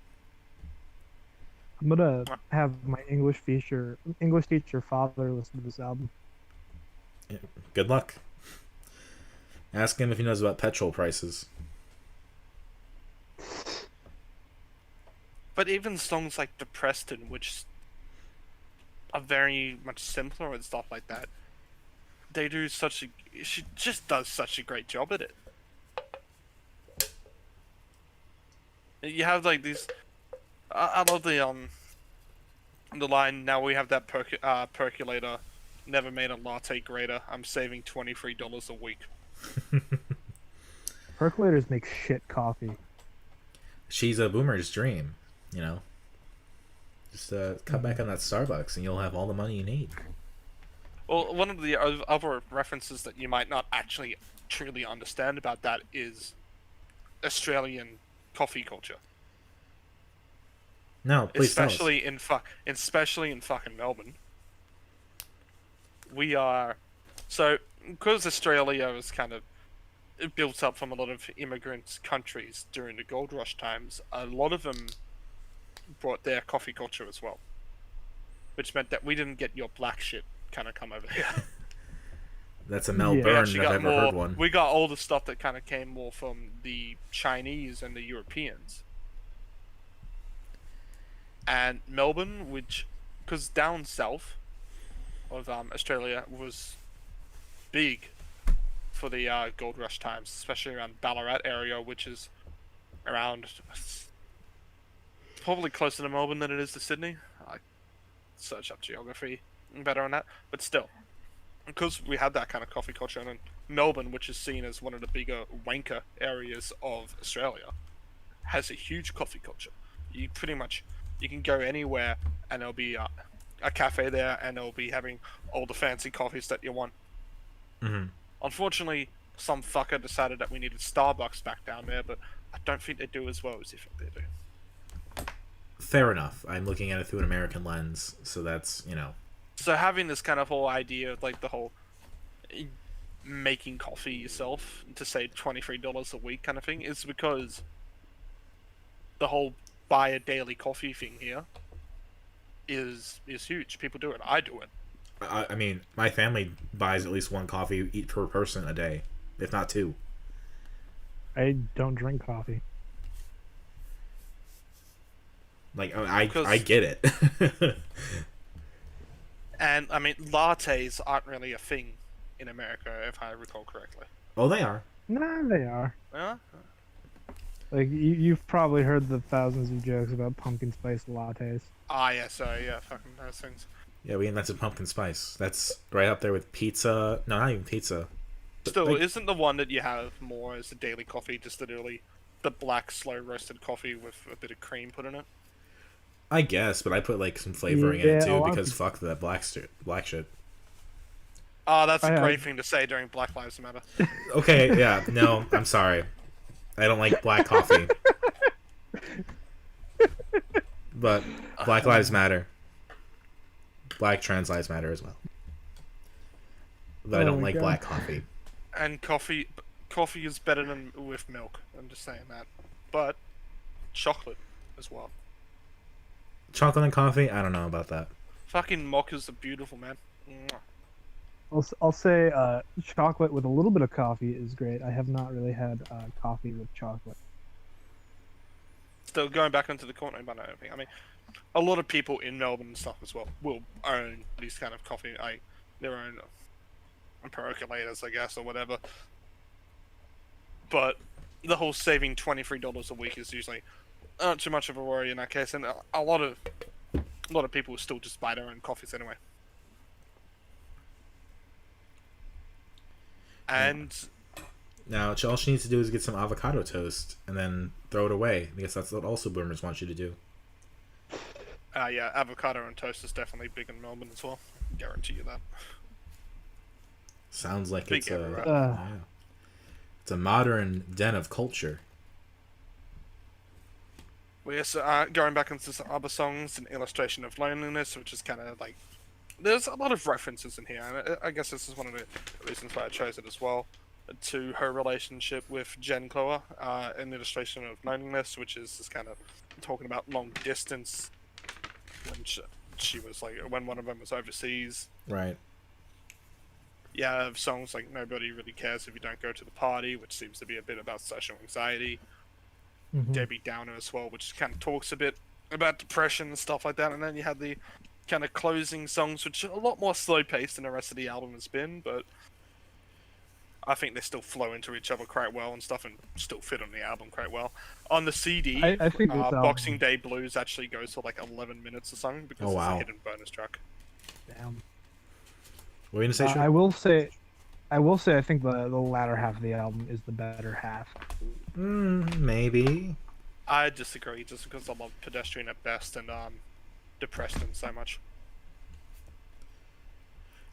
I'm gonna have my English teacher father listen to this album. Yeah, good luck. Ask him if he knows about petrol prices. But even songs like Depressed, which are very much simpler and stuff like that, she just does such a great job at it. You have like these. I love the line. Now we have that percolator. Never made a latte greater. I'm saving $23 a week. Percolators make shit coffee. She's a boomer's dream, you know. Just cut back on that Starbucks, and you'll have all the money you need. Well, one of the other references that you might not actually truly understand about that is Australian coffee culture. No, please tell us. Especially in fucking Melbourne. We are because Australia was kind of built up from a lot of immigrant countries during the gold rush times. A lot of them brought their coffee culture as well. which meant that we didn't get your black shit kind of come over here. That's a Yeah. Melbourne We if actually I've got ever more. heard one. We got all the stuff that kind of came more from the Chinese and the Europeans. And Melbourne, because down south of Australia was big for the gold rush times, especially around Ballarat area, which is around probably closer to Melbourne than it is to Sydney. I search up geography better on that, but still, because we had that kind of coffee culture, and then Melbourne, which is seen as one of the bigger wanker areas of Australia, has a huge coffee culture. You can go anywhere and there'll be a cafe there, and they'll be having all the fancy coffees that you want. Mm-hmm. Unfortunately, some fucker decided that we needed Starbucks back down there, but I don't think they do as well as you think they do. Fair enough. I'm looking at it through an American lens, so that's, So having this kind of whole idea of like the whole making coffee yourself to save $23 a week kind of thing is because the whole buy a daily coffee thing here is huge. People do it. I do it. I mean, my family buys at least one coffee each per person a day, if not two. I don't drink coffee. Like, I get it. And I mean, lattes aren't really a thing in America, if I recall correctly. Oh, they are. Nah, they are. Yeah. Like you've probably heard the thousands of jokes about pumpkin spice lattes. Yeah, fucking those things. Yeah, we invented pumpkin spice. That's right up there with pizza. No, not even pizza. Still, Like, isn't the one that you have more as a daily coffee just literally the black slow roasted coffee with a bit of cream put in it? I guess, but I put like some flavoring in it Yeah, a too lot of because fuck that black shit. Oh, that's a I- great thing to say during Black Lives Matter. Okay, yeah, no, I'm sorry. I don't like black coffee. But Black Lives Matter. Black trans lives matter as well. But I Oh don't my like God. black coffee. And coffee is better than with milk. I'm just saying that. But chocolate as well. Chocolate and coffee? I don't know about that. Fucking mochas are beautiful, man. Mwah. I'll say chocolate with a little bit of coffee is great. I have not really had coffee with chocolate. Still going back into the Courtney Barnett thing. I mean, a lot of people in Melbourne and stuff as well will own these kind of coffee, their own percolators, I guess, or whatever. But the whole saving $23 a week is usually not too much of a worry in that case, and a lot of people will still just buy their own coffees anyway. And Now, all she needs to do is get some avocado toast and then throw it away. Because that's what also boomers want you to do. yeah, avocado and toast is definitely big in Melbourne as well. Guarantee you that. Sounds like Big it's everywhere. yeah. It's a modern den of culture. Well, yes, going back into some other songs, an illustration of loneliness, which is kind of like there's a lot of references in here, and I guess this is one of the reasons why I chose it as well, to her relationship with Jen Clower, an illustration of loneliness, which is just kind of talking about long distance when she was like when one of them was overseas. Right. Yeah, I have songs like Nobody Really Cares If You Don't Go to the Party, which seems to be a bit about social anxiety. Mhm. Debbie Downer as well, which kind of talks a bit about depression and stuff like that. And then you had the kind of closing songs, which are a lot more slow paced than the rest of the album has been, but I think they still flow into each other quite well and stuff, and still fit on the album quite well. On the CD, I think this album- Boxing Day Blues actually goes for like 11 minutes or something because Oh, it's wow. a hidden bonus track. Damn. What were you gonna say, I Sean? will say, I think the latter half of the album is the better half. Maybe. I disagree, just because I love Pedestrian at best and Depressed so much.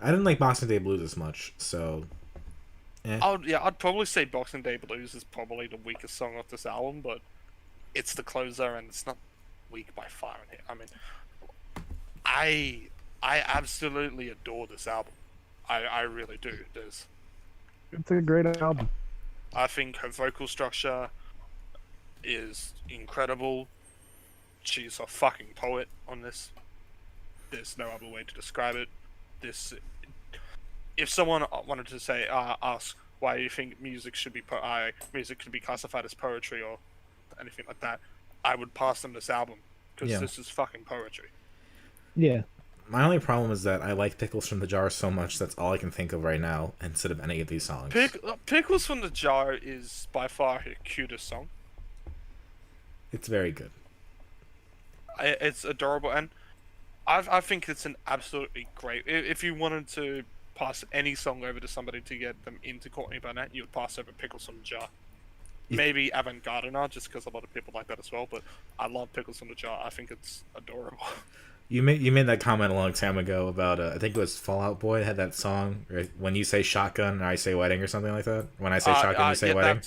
I didn't like Boxing Day Blues as much, so. I'd probably say Boxing Day Blues is probably the weakest song off this album, but it's the closer and it's not weak by far in here. I mean, I absolutely adore this album. I really do. It's a great album. I think her vocal structure is incredible. She's a fucking poet on this. there's no other way to describe it. This, if someone wanted to say, ask why you think music should be classified as poetry or anything like that, I would pass them this album because Yeah. this is fucking poetry. Yeah. My only problem is that I like Pickles from the Jar so much that's all I can think of right now instead of any of these songs. Pickles from the Jar is by far her cutest song. It's very good. It's adorable, and I think it's an absolutely great. If you wanted to pass any song over to somebody to get them into Courtney Barnett, you would pass over Pickles from the Jar. Maybe Avant Gardener, just because a lot of people like that as well. But I love Pickles from the Jar. I think it's adorable. You made that comment a long time ago about I think it was Fall Out Boy had that song when you say shotgun I say wedding or something like that. When I say shotgun you say wedding.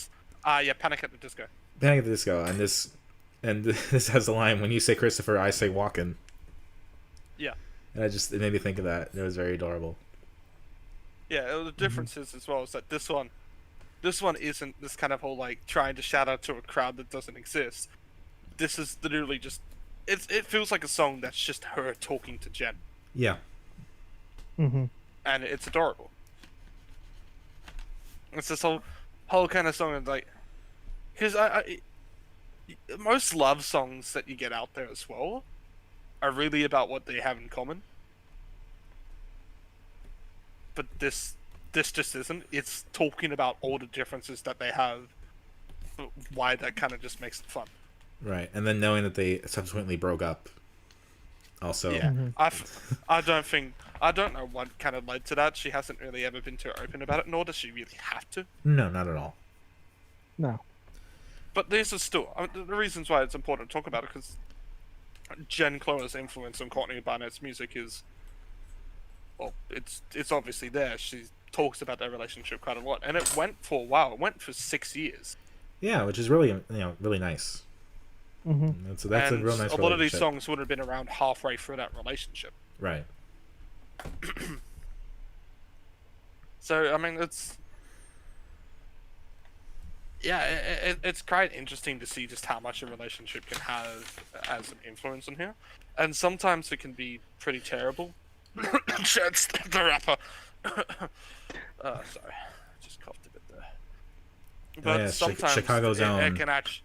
Yeah, Panic at the Disco. Panic at the Disco, and this has the line when you say Christopher I say walkin'. Yeah. And it made me think of that. It was very adorable. Yeah, the difference is as well is that this one isn't this kind of whole like trying to shout out to a crowd that doesn't exist. This is literally just it feels like a song that's just her talking to Jen. Yeah. Mm-hmm. And it's adorable. It's this whole kind of song, and like, because most love songs that you get out there as well are really about what they have in common. But this just isn't. It's talking about all the differences that they have, but why that kind of just makes it fun. Right, and then knowing that they subsequently broke up. Also, Yeah, Mm-hmm. I don't know what kind of led to that. She hasn't really ever been too open about it, nor does she really have to. No, not at all. No. But this is still the reasons why it's important to talk about it, because Jen Chloe's influence on Courtney Barnett's music is, well, it's obviously there. She talks about their relationship quite a lot, and it went for a while. It went for 6 years. Yeah, which is really really nice. Mm-hmm. That's and a real nice. A lot of these relationship. songs would have been around halfway through that relationship. Right. So I mean, it's it's quite interesting to see just how much a relationship can have as an influence on here, and sometimes it can be pretty terrible. That's the rapper. Sorry, just coughed a bit there. But yeah, sometimes Chicago's it own. can actually.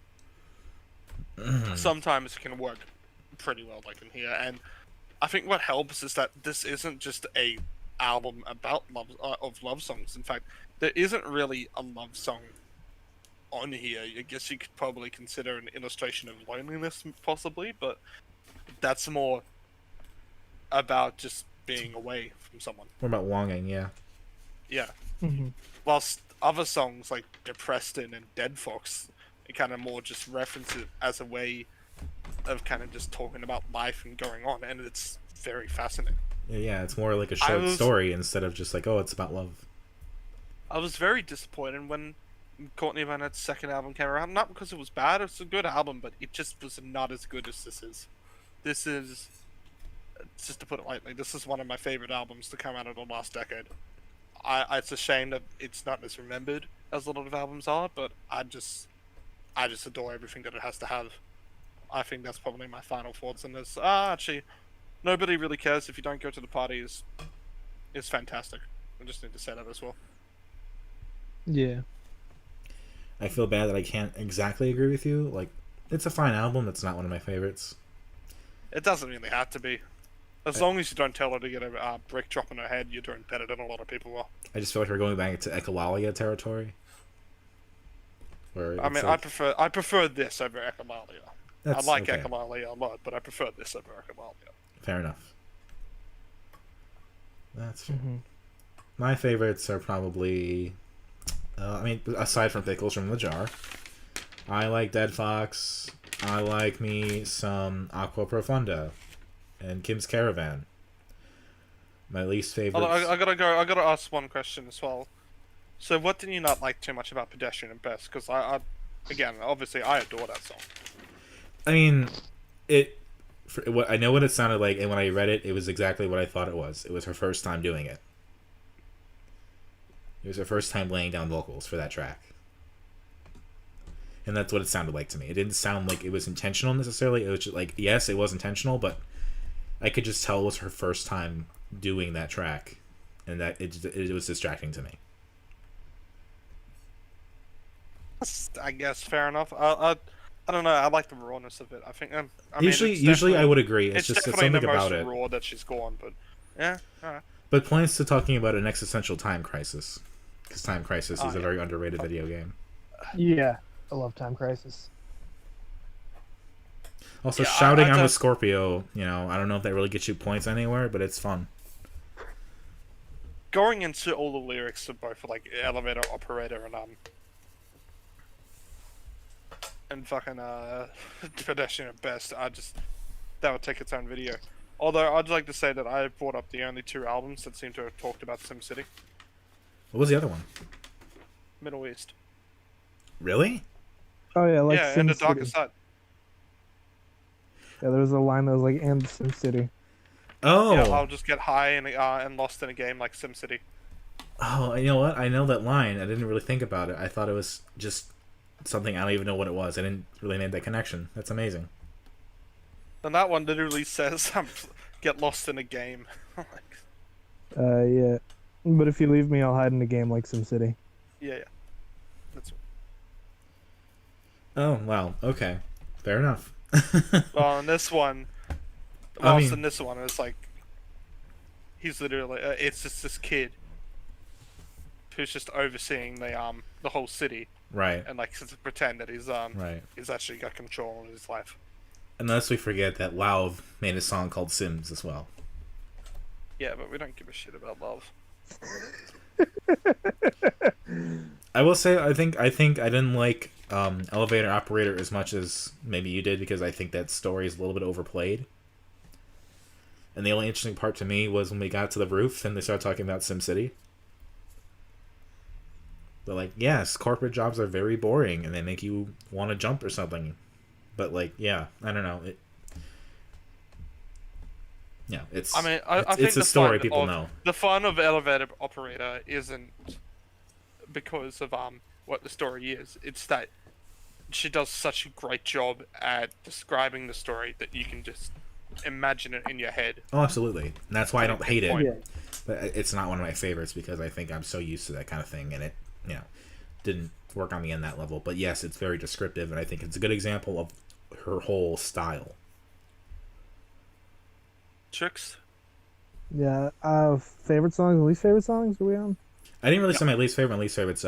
Sometimes it can work pretty well, like in here, and I think what helps is that this isn't just a album about love songs. In fact, there isn't really a love song on here. I guess you could probably consider an illustration of loneliness, possibly, but that's more about just being away from someone. What about longing? Yeah. Yeah. Mm-hmm. Whilst other songs like Depressed and Dead Fox, it kind of more just reference it as a way of kind of just talking about life and going on, and it's very fascinating. Yeah, it's more like a short story instead of just like, oh, it's about love. I was very disappointed when Courtney Barnett's second album came around. Not because it was bad; it's a good album, but it just was not as good as this is. This is, just to put it lightly, this is one of my favorite albums to come out of the last decade. It's a shame that it's not as remembered as a lot of albums are, but I just adore everything that it has to have. I think that's probably my final thoughts on this. Actually, Nobody Really Cares If You Don't Go to the Party is fantastic. I just need to say that as well. Yeah. I feel bad that I can't exactly agree with you. Like, it's a fine album. It's not one of my favorites. It doesn't really have to be. As long as you don't tell her to get a brick drop in her head, you're doing better than a lot of people are. I just feel like we're going back to Echolalia territory. I mean, like, I prefer this over Echolalia. I like okay. Echolalia a lot, but I prefer this over Echolalia. Fair enough. That's fair. Mm-hmm. My favorites are probably, I mean, aside from Pickles from the Jar, I like Dead Fox. I like me some Aqua Profunda and Kim's Caravan. My least favorite. I gotta ask one question as well. So, what did you not like too much about Pedestrian and Best? Because again, obviously, I adore that song. I mean, I know what it sounded like, and when I read it, it was exactly what I thought it was. It was her first time doing it. It was her first time laying down vocals for that track. And that's what it sounded like to me. It didn't sound like it was intentional necessarily. It was just like, yes, it was intentional, but I could just tell it was her first time doing that track, and that it was distracting to me. I guess fair enough. I don't know. I like the rawness of it. I think. I mean, Usually I would agree. It's It's definitely something the most about it. raw that she's gone, but yeah. Alright. But points to talking about an existential time crisis, because Time Crisis is a very underrated video game. Yeah, I love Time Crisis. Also, Yeah, shouting I "I'm a just- Scorpio," I don't know if that really gets you points anywhere, but it's fun. Going into all the lyrics of both like Elevator Operator and fucking Pedestrian at Best, that would take its own video. Although I'd like to say that I brought up the only two albums that seem to have talked about SimCity. What was the other one? Middle East. Really? Oh yeah, like Yeah, and the SimCity. Darker Side. Yeah, there was a line that was like, "and SimCity." Oh, Yeah, I'll just get high and lost in a game like SimCity. oh, you know what? I know that line. I didn't really think about it. I thought it was just something. I don't even know what it was. I didn't really make that connection. That's amazing. And that one literally says, "Get lost in a game." Yeah. But if you leave me, I'll hide in a game like SimCity. Yeah. That's Oh, wow. Okay. Fair enough. well. In this one, in this one, it's like he's literally it's just this kid who's just overseeing the whole city Right. and like to pretend that Right. he's actually got control of his life. Unless we forget that Lauv made a song called Sims as well. Yeah, but we don't give a shit about love. I will say I think I didn't like Elevator Operator as much as maybe you did, because I think that story is a little bit overplayed. And the only interesting part to me was when we got to the roof and they started talking about SimCity. But like, yes, corporate jobs are very boring and they make you want to jump or something. But like, yeah, I don't know. It's. I mean, I think it's a the story fun people of, know. The fun of Elevator Operator isn't because of what the story is. It's that she does such a great job at describing the story that you can just imagine it in your head. Oh, absolutely. And that's why I don't hate it. Point. Yeah. But it's not one of my favorites because I think I'm so used to that kind of thing, and it, didn't work on me on that level. But yes, it's very descriptive, and I think it's a good example of her whole style. Tricks. Yeah. Favorite songs, least favorite songs? Are we on? I didn't really say my least favorite. My least favorite's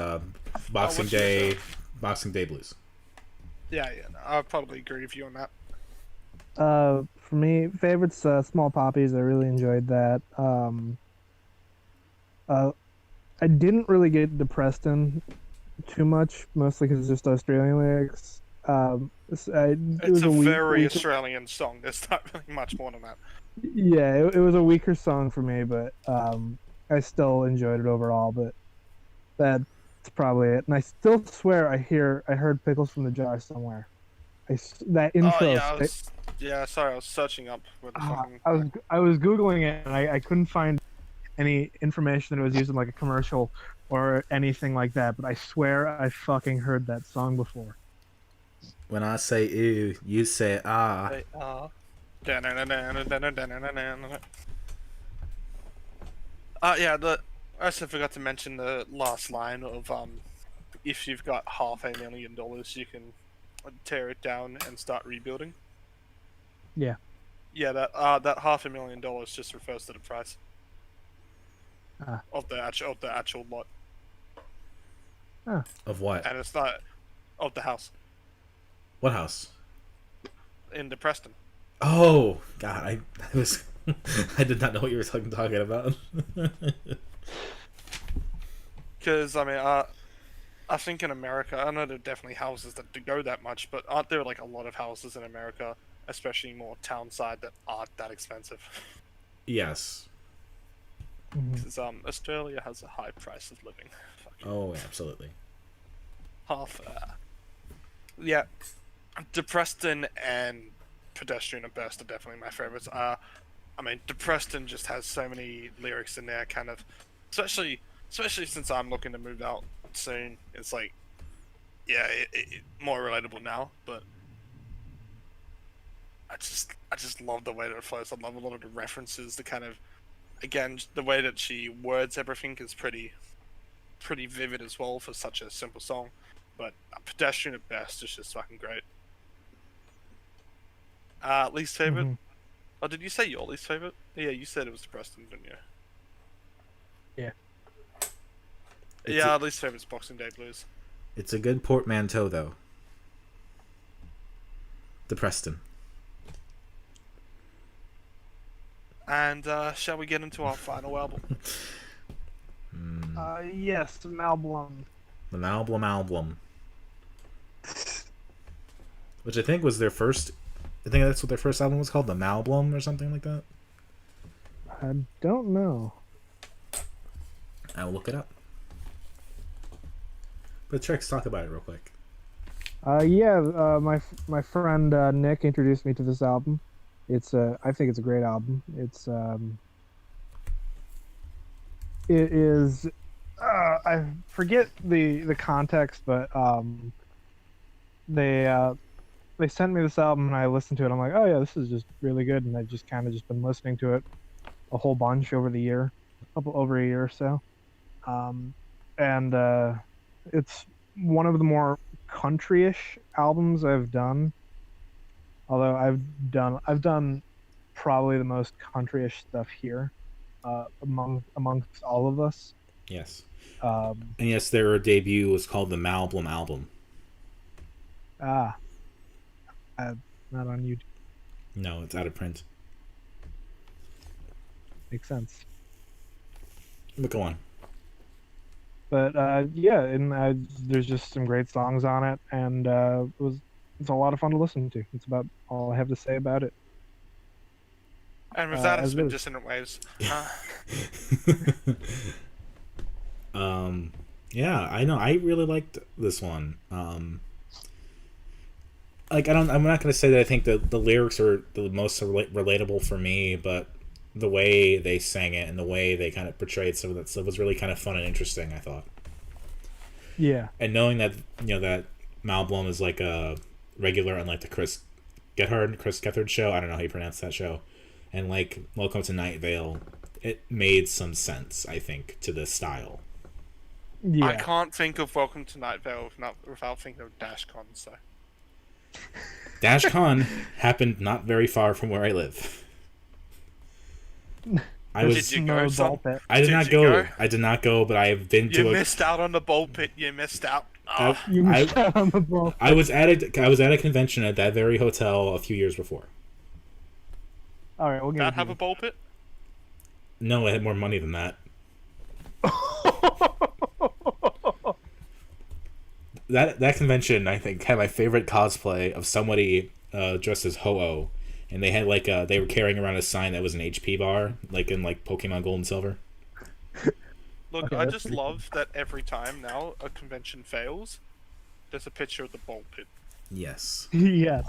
Boxing what's yours? Day Blues. Yeah, no, I'll probably agree with you on that. For me, favorites, Small Poppies. I really enjoyed that. I didn't really get depressed in too much, mostly because it's just Australian lyrics. It's a very Australian song. There's not really much more than that. Yeah, it was a weaker song for me, but I still enjoyed it overall. But that's probably it. And I still swear I heard Pickles from the Jar somewhere. That intro. Sorry, I was searching up where the fucking. I was googling it and I couldn't find any information that it was used in like a commercial or anything like that. But I swear I fucking heard that song before. When I say ew, you say ah. Yeah, I also forgot to mention the last line of if you've got $500,000, you can tear it down and start rebuilding. Yeah. Yeah, that $500,000 just refers to the price of the actual lot. Of what? And it's not of the house What house? in the Preston. Oh God, I was I did not know what you were talking about. Because I mean, I think in America, I know there are definitely houses that do go that much, but aren't there like a lot of houses in America, especially more town side, that aren't that expensive? Yes. Because Australia has a high price of living. Oh, absolutely. Yeah, Depreston and Pedestrian at Best are definitely my favorites. I mean, Depreston just has so many lyrics in there, kind of, especially since I'm looking to move out soon. It's like, yeah, it more relatable now. But I just love the way that it flows. I love a lot of the references, the kind of, again, the way that she words everything is pretty vivid as well for such a simple song. But Pedestrian at best is just fucking great. Least favorite? Mhm. Oh, did you say your least favorite? Yeah, you said it was the Preston, didn't you? Yeah. Yeah, least favorite's Boxing Day Blues. It's a good portmanteau, though. The Preston. And shall we get into our final album? Yes, Blum. The Blum. Which I think was their first... I think that's what their first album was called, the Blum or something like that. I don't know. I'll look it up. But Trix, talk about it real quick. My friend Nick introduced me to this album. I think it's a great album. It is. I forget the context, but they sent me this album and I listened to it. I'm like, oh yeah, this is just really good, and I've just kind of been listening to it a whole bunch over a year or so. It's one of the more country-ish albums I've done. Although I've done probably the most country-ish stuff here, amongst all of us. Yes. And yes, their debut was called the Blum album. Not on YouTube. No, it's out of print. Makes sense. But go on. But there's just some great songs on it, and it's a lot of fun to listen to. It's about all I have to say about it. And with that, it's been Dissonant Waves. Yeah, I know. I really liked this one. I'm not going to say that I think the lyrics are the most relatable for me, but the way they sang it and the way they kind of portrayed some of that stuff was really kind of fun and interesting, I thought. Yeah. And knowing that, that Blum is like a regular on like the Chris Gethard show, I don't know how you pronounce that show, and like Welcome to Night Vale, it made some sense, I think, to the style. Yeah. I can't think of Welcome to Night Vale without thinking of DashCon, so. DashCon happened not very far from where I live. Did you go, son? I did not go. I did not go, but I have been to. You missed out on the ball pit. You missed out. Oh. You missed out on the ball pit. I was at a convention at that very hotel a few years before. All right, we'll get. That have a ball pit? No, I had more money than that. That convention, I think, had my favorite cosplay of somebody dressed as Ho-Oh, and they had they were carrying around a sign that was an HP bar, like in Pokemon Gold and Silver. Look, okay, I just love that every time now a convention fails, there's a picture of the ball pit. Yes. Yes.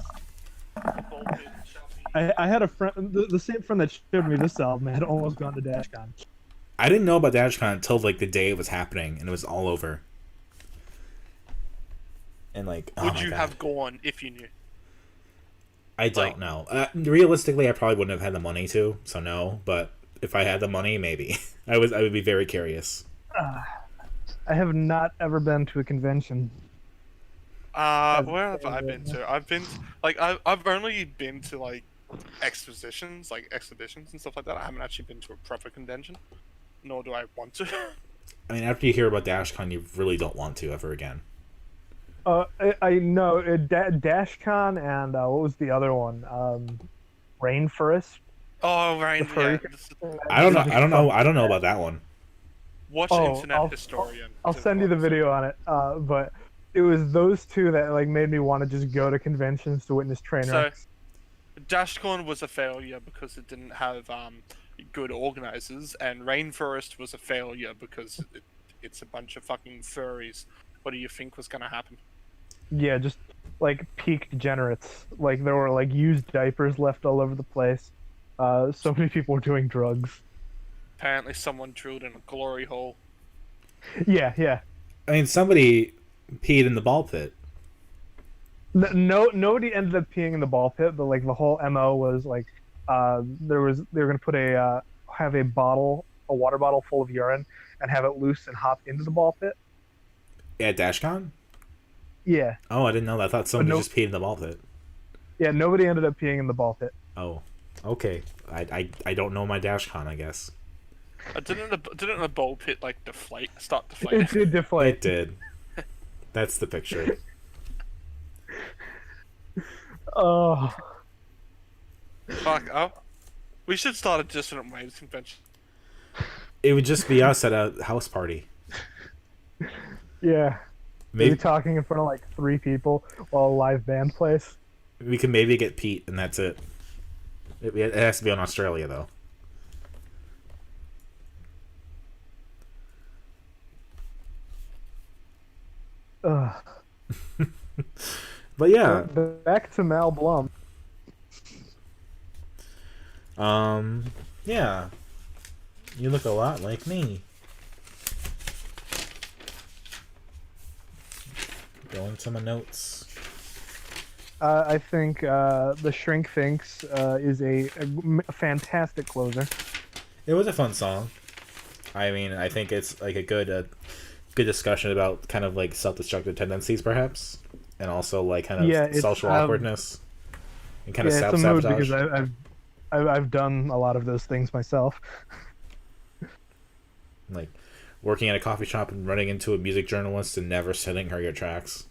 The ball pit shall be... I had a friend, the same friend that showed me this album had almost gone to DashCon. I didn't know about DashCon until the day it was happening, and it was all over. And would you have gone if you knew? I don't know. Realistically, I probably wouldn't have had the money to, so no. But if I had the money, maybe I would be very curious. I have not ever been to a convention. Where have I been to? I've only been to exhibitions and stuff like that. I haven't actually been to a proper convention, nor do I want to. I mean, after you hear about DashCon, you really don't want to ever again. I know DashCon and what was the other one? Rainforest. Oh, Rain. Yeah. I don't know about that one. Watch Internet Historian. I'll send you the video on it. But it was those two that made me want to just go to conventions to witness train wrecks. So, DashCon was a failure because it didn't have good organizers, and Rainforest was a failure because it's a bunch of fucking furries. What do you think was gonna happen? Yeah, just peak degenerates. There were used diapers left all over the place. So many people were doing drugs. Apparently, someone drilled in a glory hole. Yeah. I mean, somebody peed in the ball pit. Nobody ended up peeing in the ball pit, but like the whole mo was like, they were gonna put have a water bottle full of urine, and have it loose and hop into the ball pit. Yeah, DashCon? Yeah, Oh, I didn't know that. I thought but somebody no, just peed in the ball pit. yeah, nobody ended up peeing in the ball pit. Oh, okay. I don't know my DashCon, I guess. Didn't the bowl pit like start It deflating? did deflate. It did. That's the picture. Oh, Fuck. Oh, we should start a Dissonant Waves convention. It would just be us at a house party. yeah. Maybe Maybe talking in front of like 3 people while a live band plays. we can maybe get Pete, and that's it. It has to be in Australia, though. Ugh. But yeah, Back to Mal Blum. yeah. You look a lot like me. Going to my notes. I think the Shrink Thinks is a fantastic closer. It was a fun song. I mean, I think it's like a good discussion about kind of like self-destructive tendencies, perhaps, and also like kind of social awkwardness and kind of it's a mood self-sabotage. because I've done a lot of those things myself. Like working at a coffee shop and running into a music journalist and never sending her your tracks.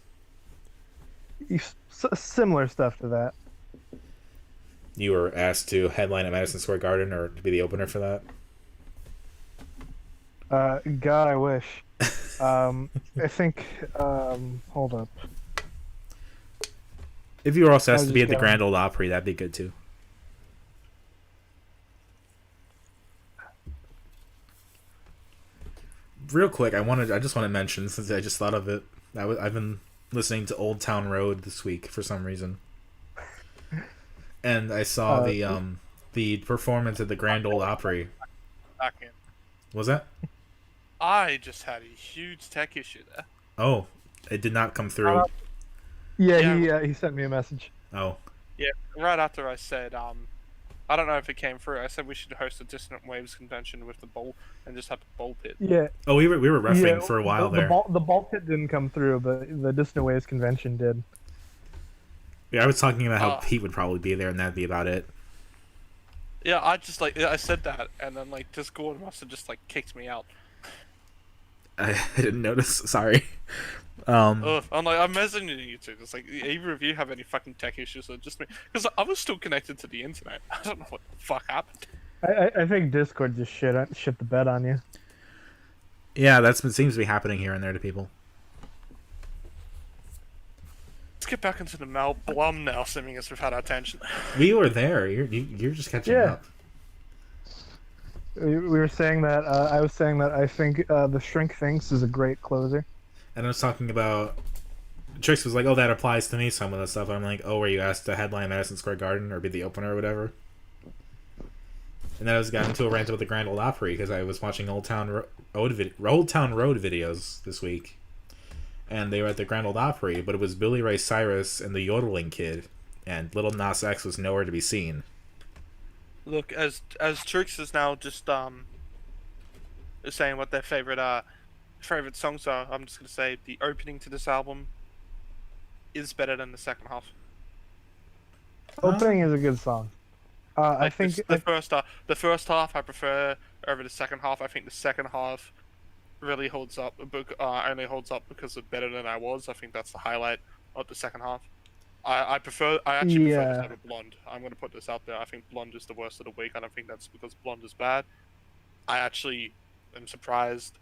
Similar stuff to that. You were asked to headline at Madison Square Garden or to be the opener for that. God, I wish. I think. Hold up. If you were also asked I to be at the just Grand Ole Opry, that'd be good too. Real quick, I just want to mention, since I just thought of it, I've been listening to Old Town Road this week for some reason, and I saw the performance at the Grand Ole Opry. Back in. Was that? I just had a huge tech issue there. Oh, it did not come through. Yeah, he sent me a message. Oh, Yeah, right after I said, I don't know if it came through. I said we should host a Dissonant Waves convention with the bowl and just have a bowl pit. Yeah. oh, we were refereeing for a while there. The ball pit didn't come through, but the Dissonant Waves convention did. Yeah, I was talking about how Pete would probably be there, and that'd be about it. Yeah, I said that, and then like Discord must have just like kicked me out. I didn't notice. Sorry. I'm messaging you two. It's like either of you have any fucking tech issues or just me? Because I was still connected to the internet. I don't know what the fuck happened. I think Discord just shit the bed on you. Yeah, that's what seems to be happening here and there to people. Let's get back into the Mal Blum now, assuming as we've had our attention. We were there. You're just catching up. We were saying that. I was saying that I think the Shrink Thinks is a great closer. And I was talking about. Trix was like, "Oh, that applies to me." Some of the stuff. I'm like, "Oh, were you asked to headline Madison Square Garden or be the opener or whatever?" And then I got into a rant about the Grand Ole Opry because I was watching Old Town Road videos this week, and they were at the Grand Ole Opry, but it was Billy Ray Cyrus and the Yodeling Kid, and Little Nas X was nowhere to be seen. Look, as Trix is now just saying what their favorite songs are, I'm just gonna say the opening to this album is better than the second half. Opening is a good song. I think the first half I prefer over the second half. I think the second half really holds up. Only holds up because of Better Than I Was. I think that's the highlight of the second half. I actually prefer this over Blonde. I'm gonna put this out there. I think Blonde is the worst of the week. I don't think that's because Blonde is bad. I actually am surprised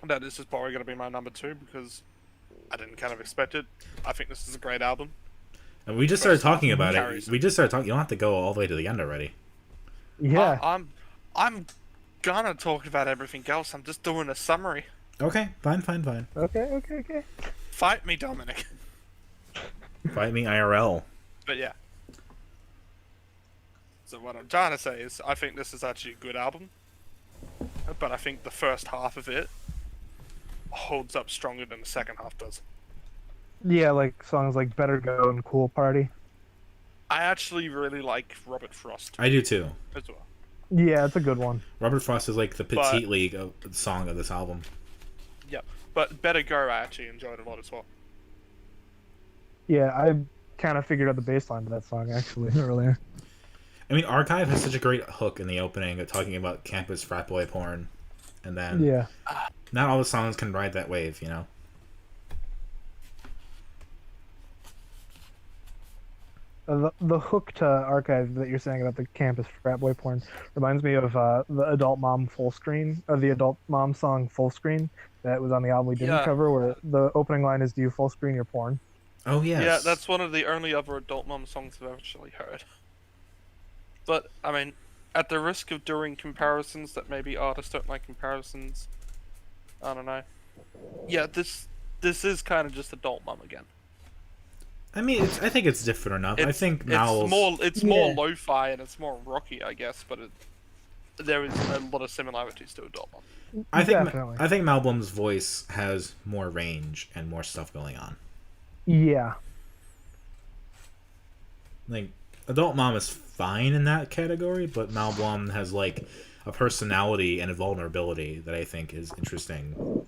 that this is probably going to be my number 2 because I didn't kind of expect it. I think this is a great album. And we just started talking about it. We just started talking. You don't have to go all the way to the end already. Yeah. I'm gonna talk about everything else. I'm just doing a summary. Okay, fine. Okay. Fight me, Dominic. Fight me IRL. But yeah. So what I'm trying to say is, I think this is actually a good album. But I think the first half of it holds up stronger than the second half does. Yeah, like songs like "Better Go" and "Cool Party." I actually really like Robert Frost I do too. as well. Yeah, it's a good one. Robert Frost is like the But petite league of the song of this album. yeah, but Better Go I actually enjoyed a lot as well. Yeah, I kind of figured out the bass line to that song actually earlier. I mean, Archive has such a great hook in the opening of talking about campus frat boy porn, and then Yeah. not all the songs can ride that wave, you know. The hook to Archive that you're saying about the campus frat boy porn reminds me of the Adult Mom full screen, the Adult Mom song Full Screen that was on the album we didn't Yeah. cover, where the opening line is "Do you full screen your porn?" Oh yes. Yeah, that's one of the only other Adult Mom songs I've actually heard. But, I mean, at the risk of doing comparisons that maybe artists don't like comparisons, I don't know. Yeah, this is kind of just Adult Mom again. I mean, I think it's different enough. I think Mal's... it's more lo-fi and it's more rocky, I guess, but there is a lot of similarities to Adult Mom. Definitely. I think Mal Blum's voice has more range and more stuff going on. Yeah. Like, Adult Mom is fine in that category, but Mal Blum has like a personality and a vulnerability that I think is interesting.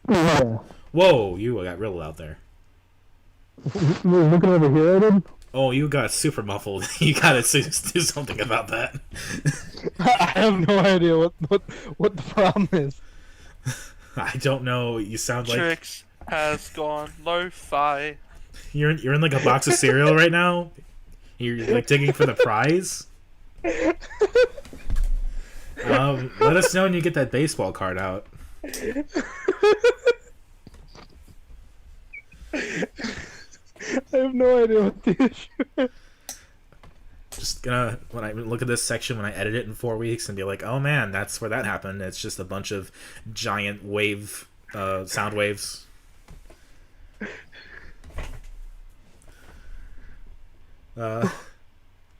Yeah. Whoa, you got real loud there. Looking over here, I did. Oh, you got super muffled. You gotta do something about that. I have no idea what the problem is. I don't know. You sound like Trix has gone lo-fi. you're in like a box of cereal right now. You're like digging for the prize. Let us know when you get that baseball card out. I have no idea what the issue is. Just gonna when I look at this section when I edit it in 4 weeks and be like, oh man, that's where that happened. It's just a bunch of giant wave sound waves.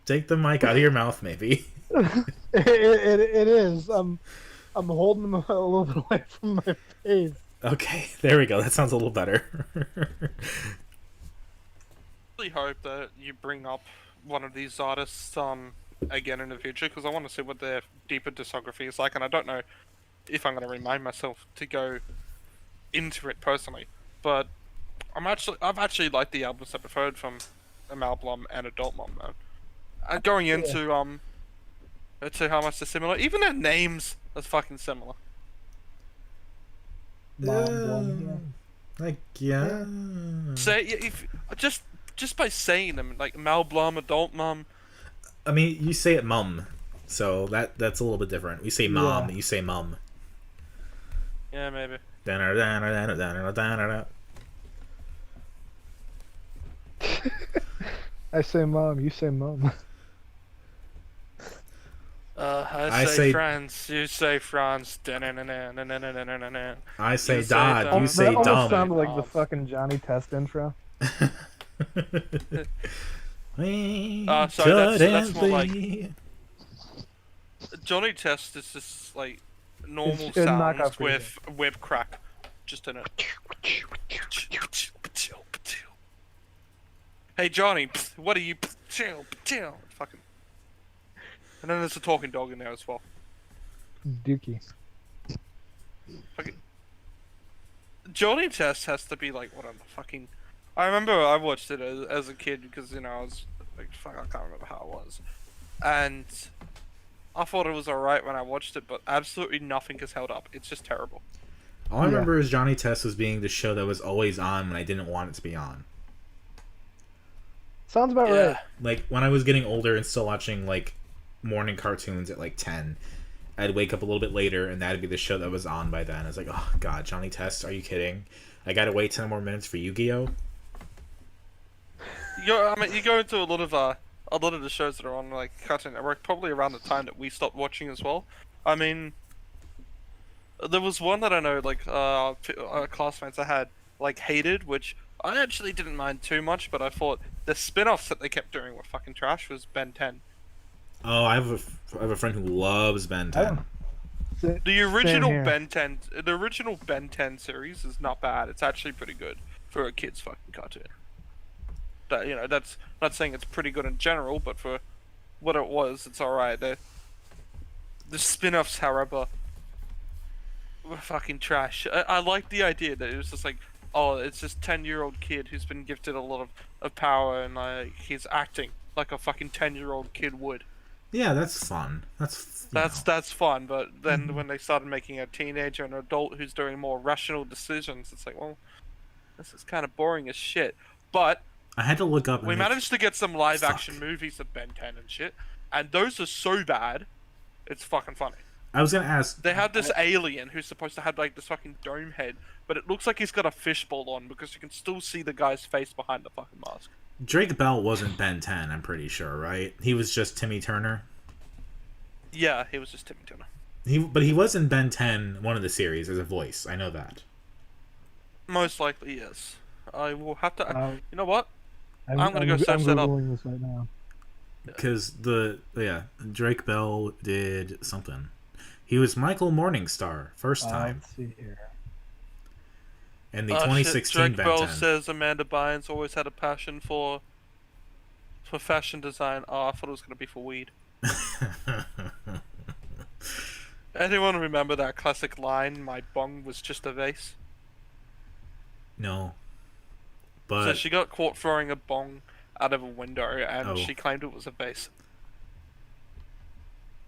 Take the mic out of your mouth, maybe. It is. I'm holding them a little bit away from my face. Okay, there we go. That sounds a little better. Really hope that you bring up one of these artists again in the future, because I want to see what their deeper discography is like, and I don't know if I'm going to remind myself to go into it personally. But I've actually liked the albums that I've heard from Mal Blum and Adult Mom, though. And going into let's see how much they're similar. Even their names are fucking similar. Like yeah. Say if just by saying them, like Mal Blum, Adult Mom. I mean, you say it mum, so that's a little bit different. We say mom, Yeah. you say mum. Yeah, maybe. I say mom, you say mom. I say- say France, you say France. I I say say dad, dumb. you say That almost dumb. sounded like the fucking Johnny Test intro. We sorry, that's more like- couldn't Johnny Test is just like normal It's a knockoff sounds version. with whip crack just in it. Hey Johnny, what are you? Fucking. And then there's a talking dog in there as well. Dookie. Fucking. Johnny Test has to be like one of the fucking. I remember I watched it as a kid because I was like, fuck, I can't remember how it was, and I thought it was alright when I watched it, but absolutely nothing has held up. It's just terrible. All I remember is Johnny Test was being the show that was always on when I didn't want it to be on. Sounds about right. Like when I was getting older and still watching like morning cartoons at like 10, I'd wake up a little bit later and that'd be the show that was on by then. I was like, oh god, Johnny Test, are you kidding? I gotta wait 10 more minutes for Yu-Gi-Oh. You go into a lot of the shows that are on like Cartoon Network probably around the time that we stopped watching as well. I mean, there was one that I know like classmates I had like hated, which I actually didn't mind too much, but I thought the spin-offs that they kept doing were fucking trash. Was Ben 10. Oh, I have a friend who loves Ben 10. The original here. Ben 10 series is not bad. It's actually pretty good for a kid's fucking cartoon. That, you know, that's I'm not saying it's pretty good in general, but for what it was, it's alright. The spin-offs, however, were fucking trash. I like the idea that it was just like, oh, it's this 10-year-old kid who's been gifted a lot of power, and like he's acting like a fucking 10-year-old kid would. Yeah, that's fun. That's fun, but then when they started making a teenager and an adult who's doing more rational decisions, it's like, well, this is kind of boring as shit. But I had to look up. we managed to get some live-action movies of Ben 10 and shit, and those are so bad, it's fucking funny. I was gonna ask. They have this alien who's supposed to have like this fucking dome head, but it looks like he's got a fishbowl on because you can still see the guy's face behind the fucking mask. Drake Bell wasn't Ben 10, I'm pretty sure, right? He was just Timmy Turner. Yeah, he was just Timmy Turner. But he was in Ben 10, one of the series, as a voice. I know that. Most likely, yes. I will have to. You know what? I'm gonna go search that up. Googling this right now. Because Drake Bell did something. He was Michael Morningstar first time Let's see here. in the 2016 Drake Ben Bell 10. says Amanda Bynes always had a passion for fashion design. Oh, I thought it was gonna be for weed. Anyone remember that classic line? My bong was just a vase. No, but So she got caught throwing a bong out of a window, and Oh. she claimed it was a vase.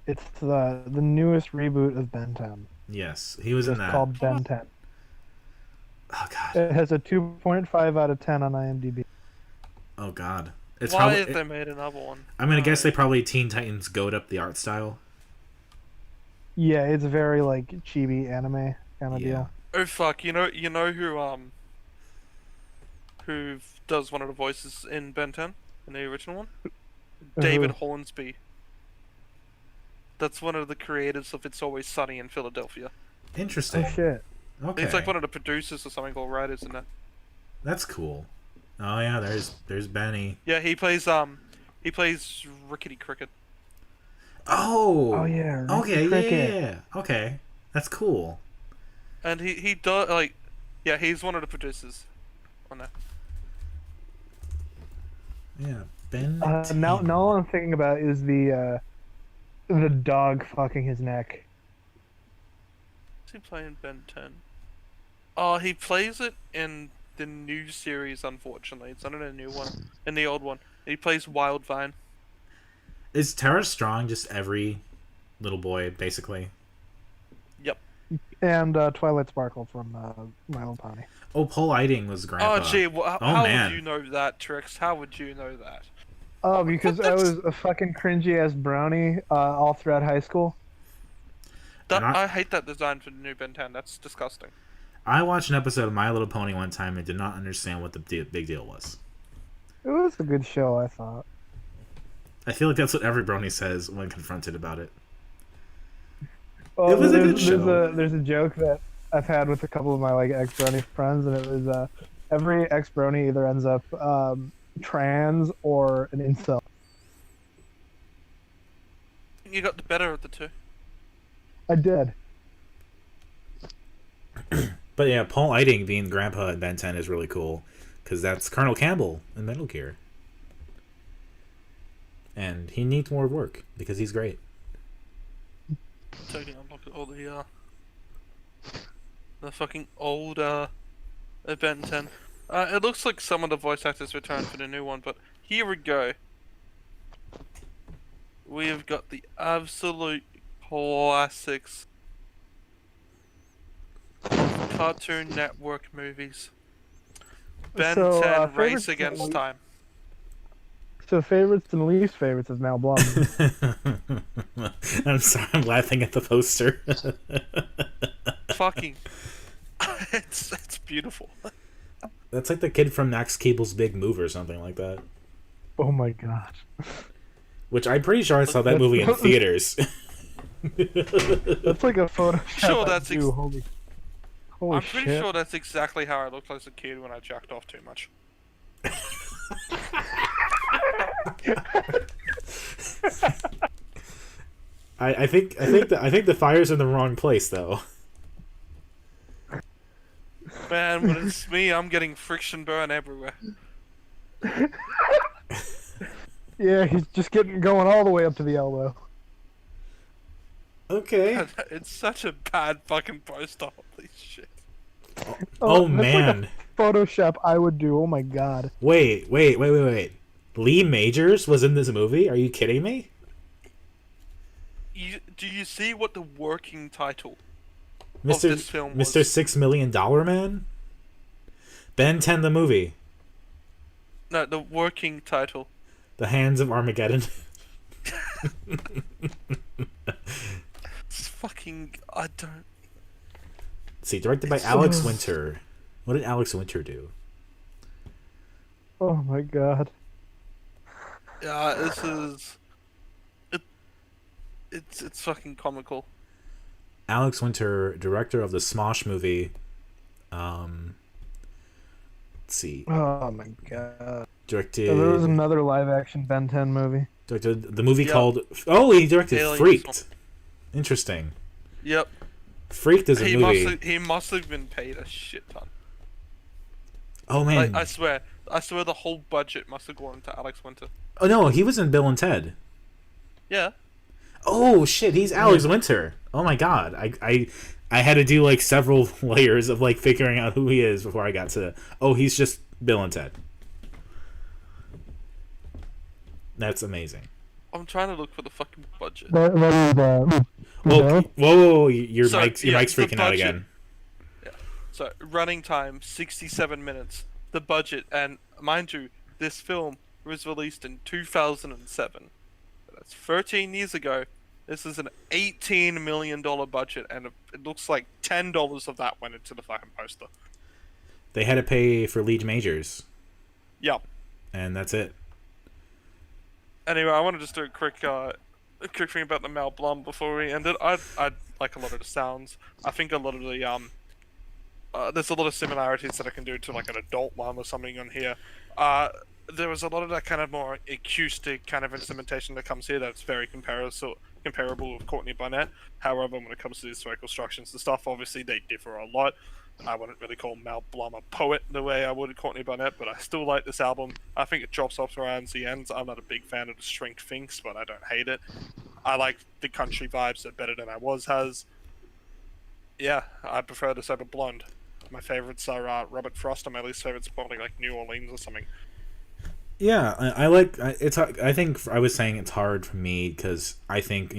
It's the newest reboot of Ben 10. yes, he was in It's that. called Ben 10. Oh god. It has a 2.5 out of 10 on IMDb. Oh god. It's Why probably. have they made another one? I'm gonna guess they probably Teen Titans goat up the art style. Yeah, it's very like chibi anime kind of Yeah. deal. Oh fuck! You know who does one of the voices in Ben 10 in the original one? David Hornsby. That's one of the creators of It's Always Sunny in Philadelphia. Interesting. Oh shit. Okay. He's like one of the producers or something, or writers in that. That's cool. Oh yeah, there's Benny. Yeah, he plays Rickety Cricket. Oh. Oh yeah. Ricky Okay. Cricket. Yeah. Okay. That's cool. And he does like, yeah, he's one of the producers on that. Yeah. Ben. Now 10. all I'm thinking about is the dog fucking his neck. Is he playing Ben 10? Oh, he plays it in the new series, unfortunately. It's not in a new one. In the old one. He plays Wildvine. Is Tara Strong just every little boy basically? Yep. And Twilight Sparkle from My Little Pony. Oh, Paul Eiding was Grandpa. Oh, gee, how man. would you know that, Trix? How would you know that? Oh, because I was a fucking cringy ass brownie all throughout high school. I hate that design for the new Ben 10. That's disgusting. I watched an episode of My Little Pony one time and did not understand what the big deal was. It was a good show, I thought. I feel like that's what every brony says when confronted about it. Well, It was a good show. There's a joke that I've had with a couple of my like ex-brony friends, and it was every ex-brony either ends up trans or an incel. You got the better of the two. I did. But yeah, Paul Eiding being Grandpa in Ben 10 is really cool because that's Colonel Campbell in Metal Gear. And he needs more work because he's great. Taking a look at all the fucking old Ben 10. It looks like some of the voice actors returned for the new one, but here we go. We have got the absolute classics. Cartoon Network movies. Ben So, 10 Race favorites Against and- Time. So favorites and least favorites is now Blum. I'm sorry, I'm laughing at the poster. Fucking. it's beautiful. That's like the kid from Max Keeble's Big Move or something like that. Oh my god. Which I'm pretty sure I saw that movie in theaters. That's like a photo. Sure, that's holy I'm pretty shit. sure that's exactly how I looked as a kid when I jacked off too much. I think the fire's in the wrong place though. Man, when it's me, I'm getting friction burn everywhere. Yeah, he's just going all the way up to the elbow. Okay. It's such a bad fucking poster. Holy shit. Oh, that's man. like a Photoshop I would do. Oh my god. Wait. Lee Majors was in this movie? Are you kidding me? Do you see what the working title of Mr. this film was? Mr. $6 Million Man? Ben 10 the movie. No, the working title. The Hands of Armageddon. It's fucking... I don't... Let's see, directed by Alex Winter. What did Alex Winter do? Oh my god. Yeah, this is... It's fucking comical. Alex Winter, director of the Smosh movie. Let's see. Oh my god. Directed... So there was another live-action Ben 10 movie. Directed the movie called... Oh, he directed Aliens. Freaked. Interesting. Yep. Freaked is a movie. He must have been paid a shit ton. Oh, man. Like, I swear the whole budget must have gone to Alex Winter. Oh, no, he was in Bill and Ted. Yeah. Oh, shit, he's Alex Winter. Oh, my God. I had to do, like, several layers of, like, figuring out who he is before I got to... Oh, he's just Bill and Ted. That's amazing. I'm trying to look for the fucking budget. Whoa, your mic's the freaking out budget. again. Yeah. So, running time, 67 minutes. The budget, and mind you, this film was released in 2007. That's 13 years ago. This is an $18 million budget, and it looks like $10 of that went into the fucking poster. They had to pay for Lee Majors. Yep. And that's it. Anyway, I want to just do a quick thing about the Mel Blum before we end it. I like a lot of the sounds. I think a lot of the there's a lot of similarities that I can do to like an adult one or something on here. There was a lot of that kind of more acoustic kind of instrumentation that comes here that's very comparable with Courtney Barnett. However, when it comes to these vocal structures and stuff, obviously they differ a lot. I wouldn't really call Mel Blum a poet the way I would Courtney Barnett, but I still like this album. I think it drops off around the ends. I'm not a big fan of the Shrink Finks, but I don't hate it. I like the country vibes that Better Than I Was has. Yeah, I prefer this over Blonde. My favorites are Robert Frost, and my least favorites probably like New Orleans or something. Yeah, I like it's. I think I was saying it's hard for me because I think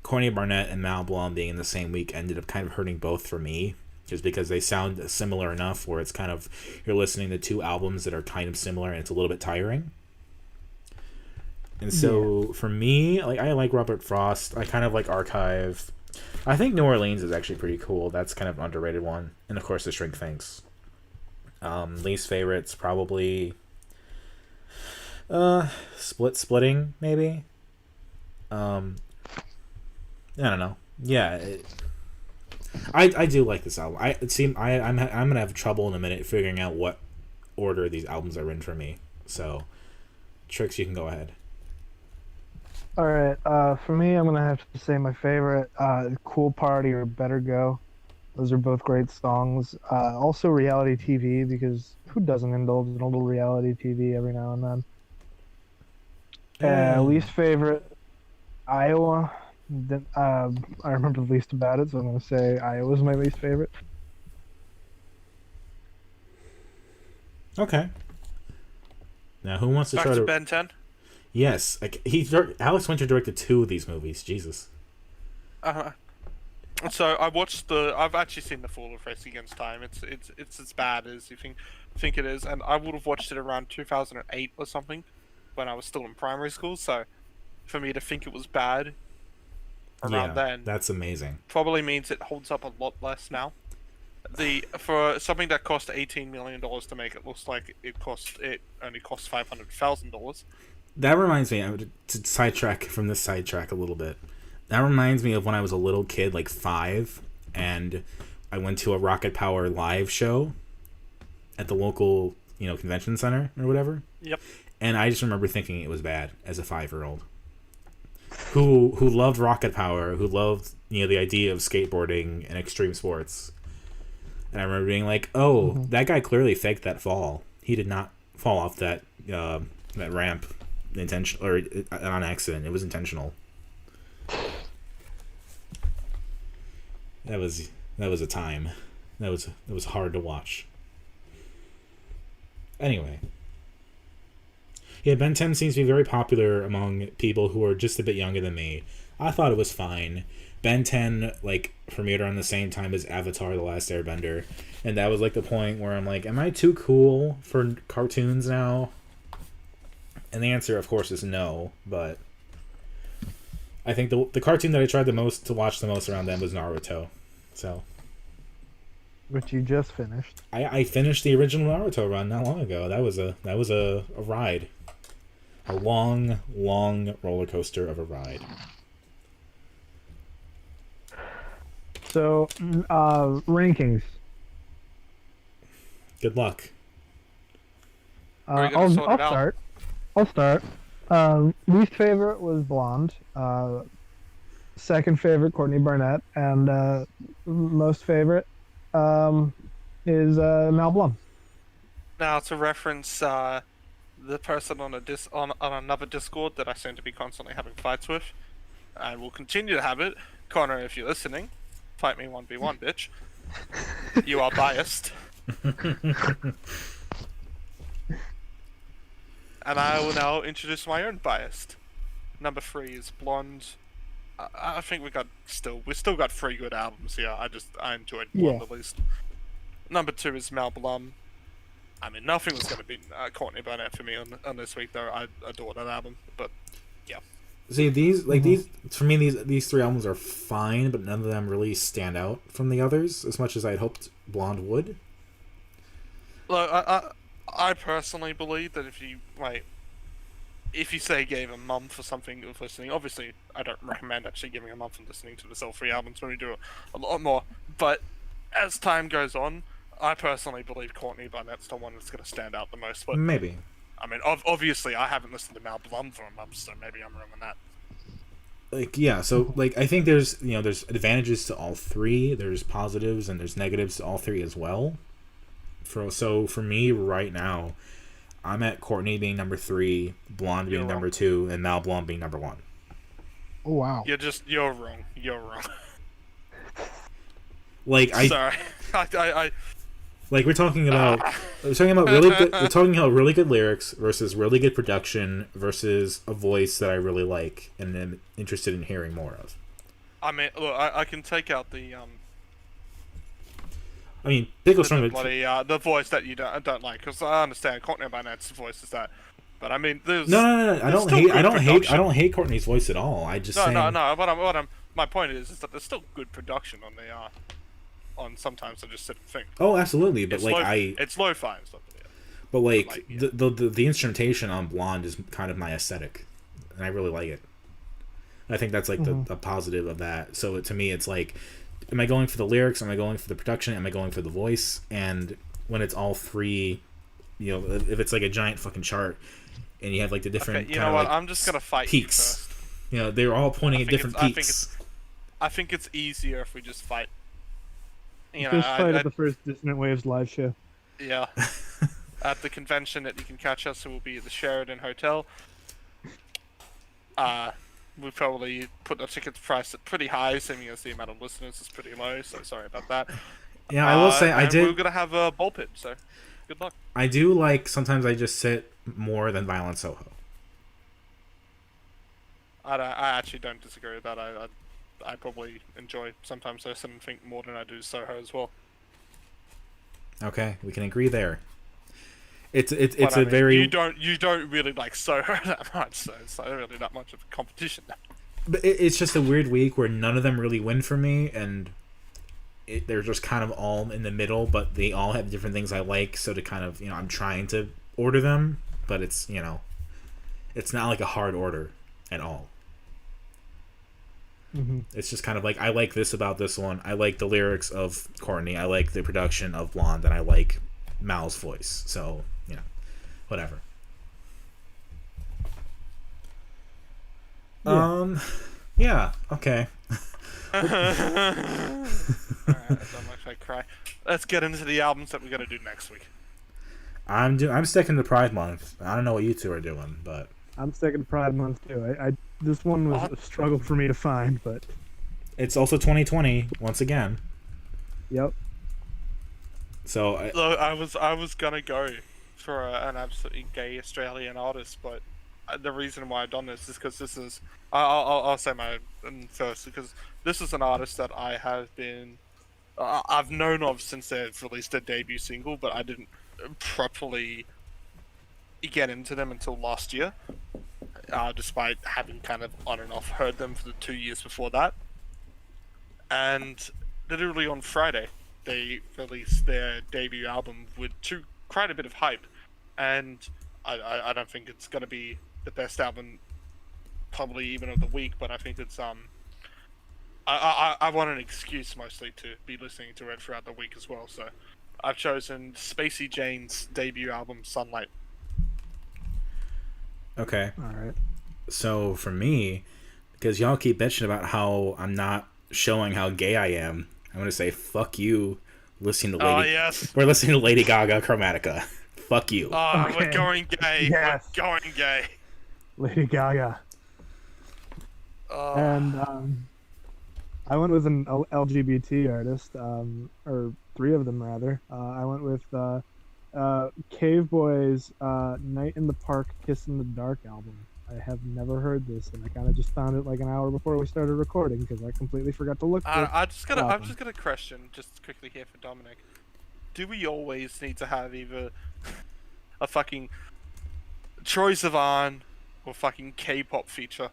Courtney Barnett and Mal Blum being in the same week ended up kind of hurting both for me, just because they sound similar enough where it's kind of you're listening to two albums that are kind of similar and it's a little bit tiring. And so for me, like I like Robert Frost. I kind of like Archive. I think New Orleans is actually pretty cool. That's kind of an underrated one, and of course the Shrink Finks. Least favorites probably. Splitting maybe. I don't know. Yeah, I do like this album. I'm gonna have trouble in a minute figuring out what order these albums are in for me. So, Trix, you can go ahead. All right. For me, I'm gonna have to say my favorite, "Cool Party" or "Better Go." Those are both great songs. Also, reality TV, because who doesn't indulge in a little reality TV every now and then? Least favorite, Iowa. I remember the least about it, so I'm going to say Iowa's my least favorite. Okay. Now, who wants to Back try to to... Ben 10? Yes. Alex Winter directed 2 of these movies. Jesus. So I watched I've actually seen the Fall of Race Against Time. It's as bad as you think it is, and I would have watched it around 2008 or something, when I was still in primary school. So, for me to think it was bad around then, that's amazing. Probably means it holds up a lot less now. For something that cost $18 million to make, it looks like it only cost $500,000. That reminds me, to sidetrack from this sidetrack a little bit. That reminds me of when I was a little kid, like 5, and I went to a Rocket Power live show at the local, convention center or whatever. Yep. And I just remember thinking it was bad as a 5-year-old who loved Rocket Power, who loved the idea of skateboarding and extreme sports. And I remember being like, oh, that guy clearly faked that fall. He did not fall off that ramp on accident. It was intentional. That was a time. That was hard to watch. Anyway. Yeah, Ben 10 seems to be very popular among people who are just a bit younger than me. I thought it was fine. Ben 10, like, premiered around the same time as Avatar: The Last Airbender. And that was, like, the point where I'm like, am I too cool for cartoons now? And the answer, of course, is no. But I think the cartoon that I tried to watch the most around then was Naruto. So... Which you just finished. I finished the original Naruto run not long ago. That was a ride. A long, long roller coaster of a ride. So, rankings. Good luck. I'll start. I'll start. Least favorite was Blonde. Second favorite, Courtney Barnett. And most favorite is Mal Blum. Now, to reference the person on another Discord that I seem to be constantly having fights with, and will continue to have it. Connor, if you're listening, fight me 1v1, bitch. You are biased. And I will now introduce my own bias. Number 3 is Blonde. I think we still got 3 good albums here. I enjoyed Blonde the least. Number 2 is Mal Blum. I mean, nothing was going to beat Courtney Barnett for me on this week, though. I adore that album, but yeah. See, these for me, these 3 albums are fine, but none of them really stand out from the others as much as I'd hoped Blonde would. Look, I personally believe that if you say gave a month or something of listening, obviously I don't recommend actually giving a month of listening to the all 3 albums when we do a lot more, but as time goes on, I personally believe Courtney Barnett's the one that's going to stand out the most. But maybe. I mean, obviously, I haven't listened to Mal Blum for a month, so maybe I'm wrong on that. Like, yeah, so, like, I think there's advantages to all 3. There's positives and there's negatives to all 3 as well. So, for me, right now, I'm at Courtney being number 3, Blonde being number 2, and Mal Blum being number 1. Oh, wow. You're wrong. You're wrong. Like, Sorry. Like, we're talking about really good lyrics versus really good production versus a voice that I really like and am interested in hearing more of. I mean, look, I can take out the I mean, Pickles from the voice that you don't like, because I understand Courtney Barnett's voice is that, but I mean, there's no. I don't hate Courtney's voice at all. I just no. My point is that there's still good production on the on sometimes I just sit and think. Oh, absolutely, but it's lo-fi and stuff. Yeah. But like the instrumentation on Blonde is kind of my aesthetic, and I really like it. I think that's like the positive of that. So to me, it's like, am I going for the lyrics? Am I going for the production? Am I going for the voice? And when it's all 3, if it's like a giant fucking chart, and you have like the different I'm just gonna fight peaks. You first. They're all pointing at different peaks. I think it's easier if we just fight. Just fight at the first Dissonant Waves live show. Yeah. At the convention that you can catch us, it will be at the Sheridan Hotel. We probably put the ticket price at pretty high, seeing as the amount of listeners is pretty low, so sorry about that. Yeah, I will say we're going to have a ball pit, so good luck. I do like, sometimes I just sit more than Violent Soho. I actually don't disagree with that. I probably enjoy sometimes listen and think more than I do Soho as well. Okay, we can agree there. It's very you don't really like Soho that much, so it's not really that much of a competition. But it's just a weird week where none of them really win for me, and they're just kind of all in the middle, but they all have different things I like. So to kind of I'm trying to order them, but it's it's not like a hard order at all. Mm-hmm. It's just kind of like, I like this about this one. I like the lyrics of Courtney. I like the production of Blonde, and I like Mal's voice. So, whatever. Yeah, okay. Alright, so much I gonna cry. Let's get into the albums that we're gonna do next week. I'm sticking to Pride Month. I don't know what you two are doing, but I'm sticking to Pride Month too. I this one was a struggle for me to find, but it's also 2020 once again. yep. So Look, I was gonna go for an absolutely gay Australian artist, but the reason why I've done this is because this is I'll say my first, because this is an artist that I have been I've known of since they've released their debut single, but I didn't properly get into them until last year, despite having kind of on and off heard them for the 2 years before that. And literally on Friday, they released their debut album with quite a bit of hype, and I don't think it's gonna be the best album, probably even of the week, but I think it's I want an excuse mostly to be listening to it throughout the week as well. So I've chosen Spacey Jane's debut album, Sunlight. okay. All right. So for me, because y'all keep bitching about how I'm not showing how gay I am, I'm gonna say fuck you. Listening to Lady. Yes. We're listening to Lady Gaga, Chromatica. Fuck you. Okay. We're going gay. Yes. We're going gay. Lady Gaga. Oh. And I went with an LGBT artist, or three of them rather. I went with Cave Boys' "Night in the Park, Kiss in the Dark" album. I have never heard this, and I kind of just found it like an hour before we started recording because I completely forgot to look. I'm just gonna question just quickly here for Dominic. Do we always need to have either a fucking Troye Sivan or fucking K-pop feature?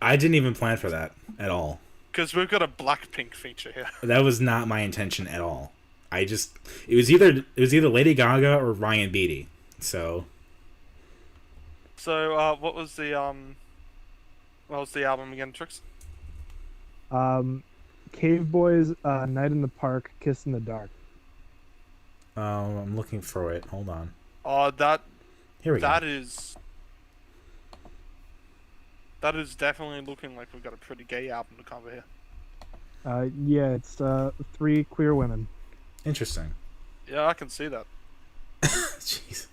I didn't even plan for that at all. Because we've got a Blackpink feature here. That was not my intention at all. It was either Lady Gaga or Ryan Beatty. So what was the album again, Trix? Cave Boys' "Night in the Park, Kiss in the Dark." I'm looking for it. Hold on. Here we go. That is definitely looking like we've got a pretty gay album to cover here. Yeah, it's three queer women. Interesting. Yeah, I can see that. Jeez.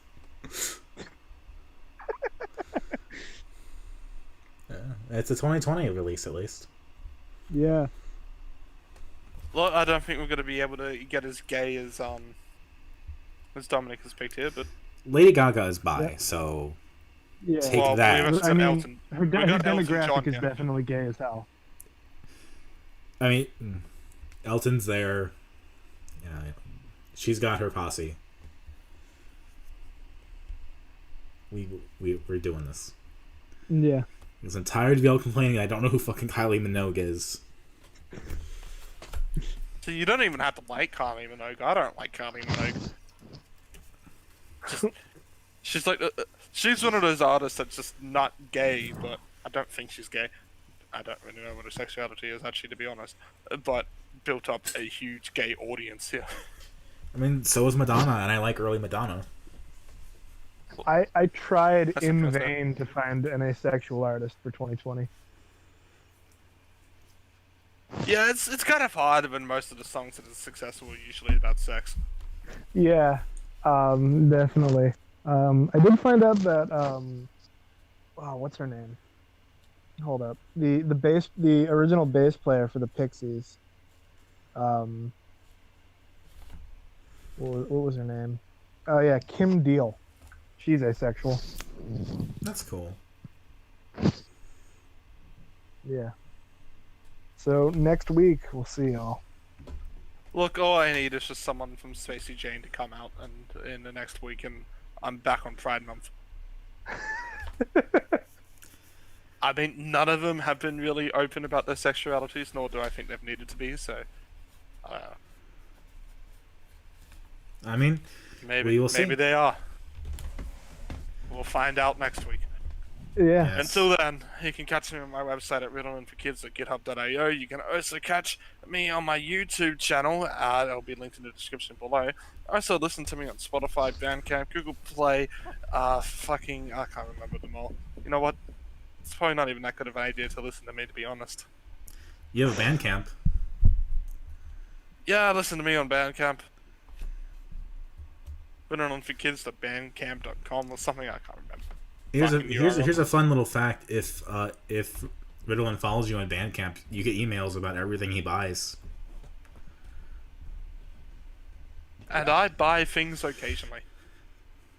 Yeah, it's a 2020 release, at least. Yeah. Well, I don't think we're going to be able to get as gay as Dominic has picked here, but Lady Gaga is bi, Yeah. so Yeah. take that. we got I mean, Elton. her We got Elton demographic John is here. definitely gay as hell. I mean, Elton's there. Yeah, she's got her posse. We're doing this. Yeah. Because I'm tired of y'all complaining I don't know who fucking Kylie Minogue is. So you don't even have to like Kylie Minogue. I don't like Kylie Minogue. She's like, she's one of those artists that's just not gay, but I don't think she's gay. I don't really know what her sexuality is, actually, to be honest. But built up a huge gay audience here. I mean, so is Madonna, and I like early Madonna. I tried That's in impressive. vain to find an asexual artist for 2020. Yeah, it's kind of hard when most of the songs that are successful are usually about sex. Yeah, definitely. I did find out that wow, what's her name? Hold up. The original bass player for the Pixies. What was her name? Oh yeah, Kim Deal. She's asexual. That's cool. Yeah. So next week we'll see y'all. Look, all I need is just someone from Spacey Jane to come out and in the next week, and I'm back on Pride Month. I mean, none of them have been really open about their sexualities, nor do I think they've needed to be. So, I mean, we will see. maybe they are. We'll find out next week. Yeah. Yes. Until then, you can catch me on my website at riddleandforkids at github.io. You can also catch me on my YouTube channel. It'll be linked in the description below. Also, listen to me on Spotify, Bandcamp, Google Play, I can't remember them all. You know what? It's probably not even that good of an idea to listen to me, to be honest. You have a Bandcamp. Yeah, listen to me on Bandcamp. Put it on for kids to bandcamp.com or something. I can't remember. Here's a fun little fact. If Ritalin follows you on Bandcamp, you get emails about everything he buys. And I buy things occasionally.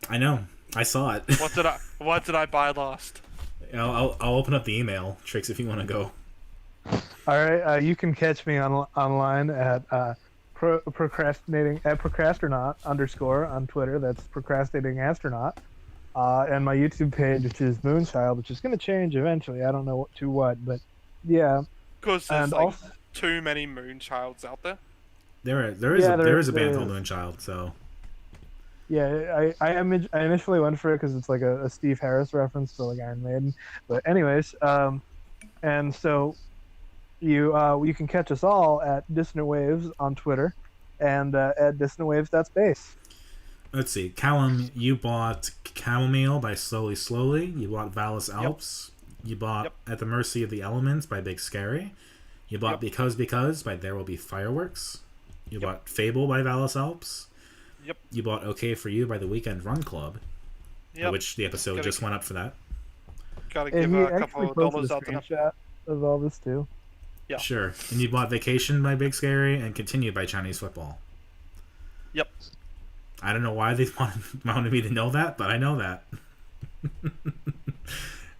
I know. I saw it. What did I buy last? I'll open up the email, Tricks, if you want to go. All right, you can catch me online at procrastinating at procrastinaut _ on Twitter. That's procrastinating astronaut. And my YouTube page, which is Moonchild, which is going to change eventually. I don't know what, but yeah. Because there's too many Moonchilds out there. There is a band called Moonchild, so. Yeah, I initially went for it because it's like a Steve Harris reference to like Iron Maiden. But anyways, and so you can catch us all at Dissonant Waves on Twitter, and at dissonantwaves.space. Let's see, Callum, you bought Chamomile by Slowly. You bought Vallis Alps. Yep. You bought At the Mercy of the Elements by Big Scary. You bought Because by There Will Be Fireworks. You bought Fable by Vallis Alps. Yep. You bought Okay For You by the Weekend Run Club. Which the episode just went up for that. Gotta give a couple of dollars out there. Of all this too. Yeah. Sure. And you bought Vacation by Big Scary and Continue by Chinese Football. Yep. I don't know why they wanted me to know that, but I know that.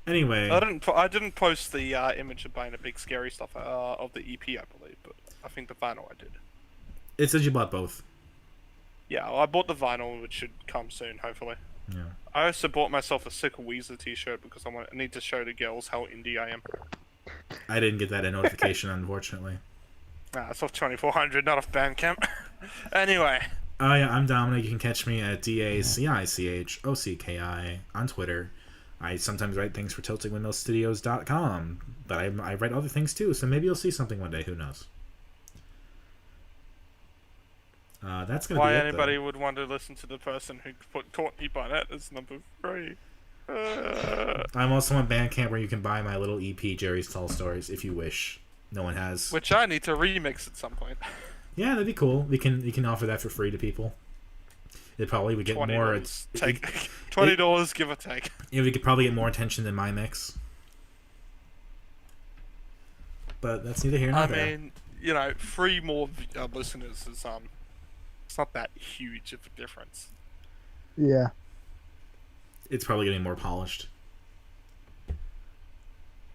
Anyway. I didn't post the image of buying the Big Scary stuff of the EP, I believe, but I think the vinyl I did. It says you bought both. Yeah, well, I bought the vinyl, which should come soon, hopefully. Yeah. I also bought myself a Sick Weezer t-shirt because I need to show the girls how indie I am. I didn't get that notification, unfortunately. Nah, it's off 2400, not off Bandcamp. Anyway. Oh yeah, I'm Dominic. You can catch me at DACICHOCKI on Twitter. I sometimes write things for tiltingwindmillstudios.com, but I write other things too, so maybe you'll see something one day, who knows. That's gonna Why be it, anybody would want to listen to the person who put Courtney Barnett as number 3. I'm also on Bandcamp where you can buy my little EP, Jerry's Tall Stories, if you wish. No one has. Which I need to remix at some point. Yeah, that'd be cool. We can offer that for free to people. It probably would get more. $20, give or take. Yeah, we could probably get more attention than my mix. But that's neither here nor there. I mean, 3 more listeners is it's not that huge of a difference. Yeah. It's probably getting more polished.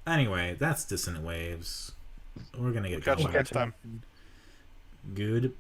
Anyway, that's Dissonant Waves. We're gonna get Catch you next time. Goodbye.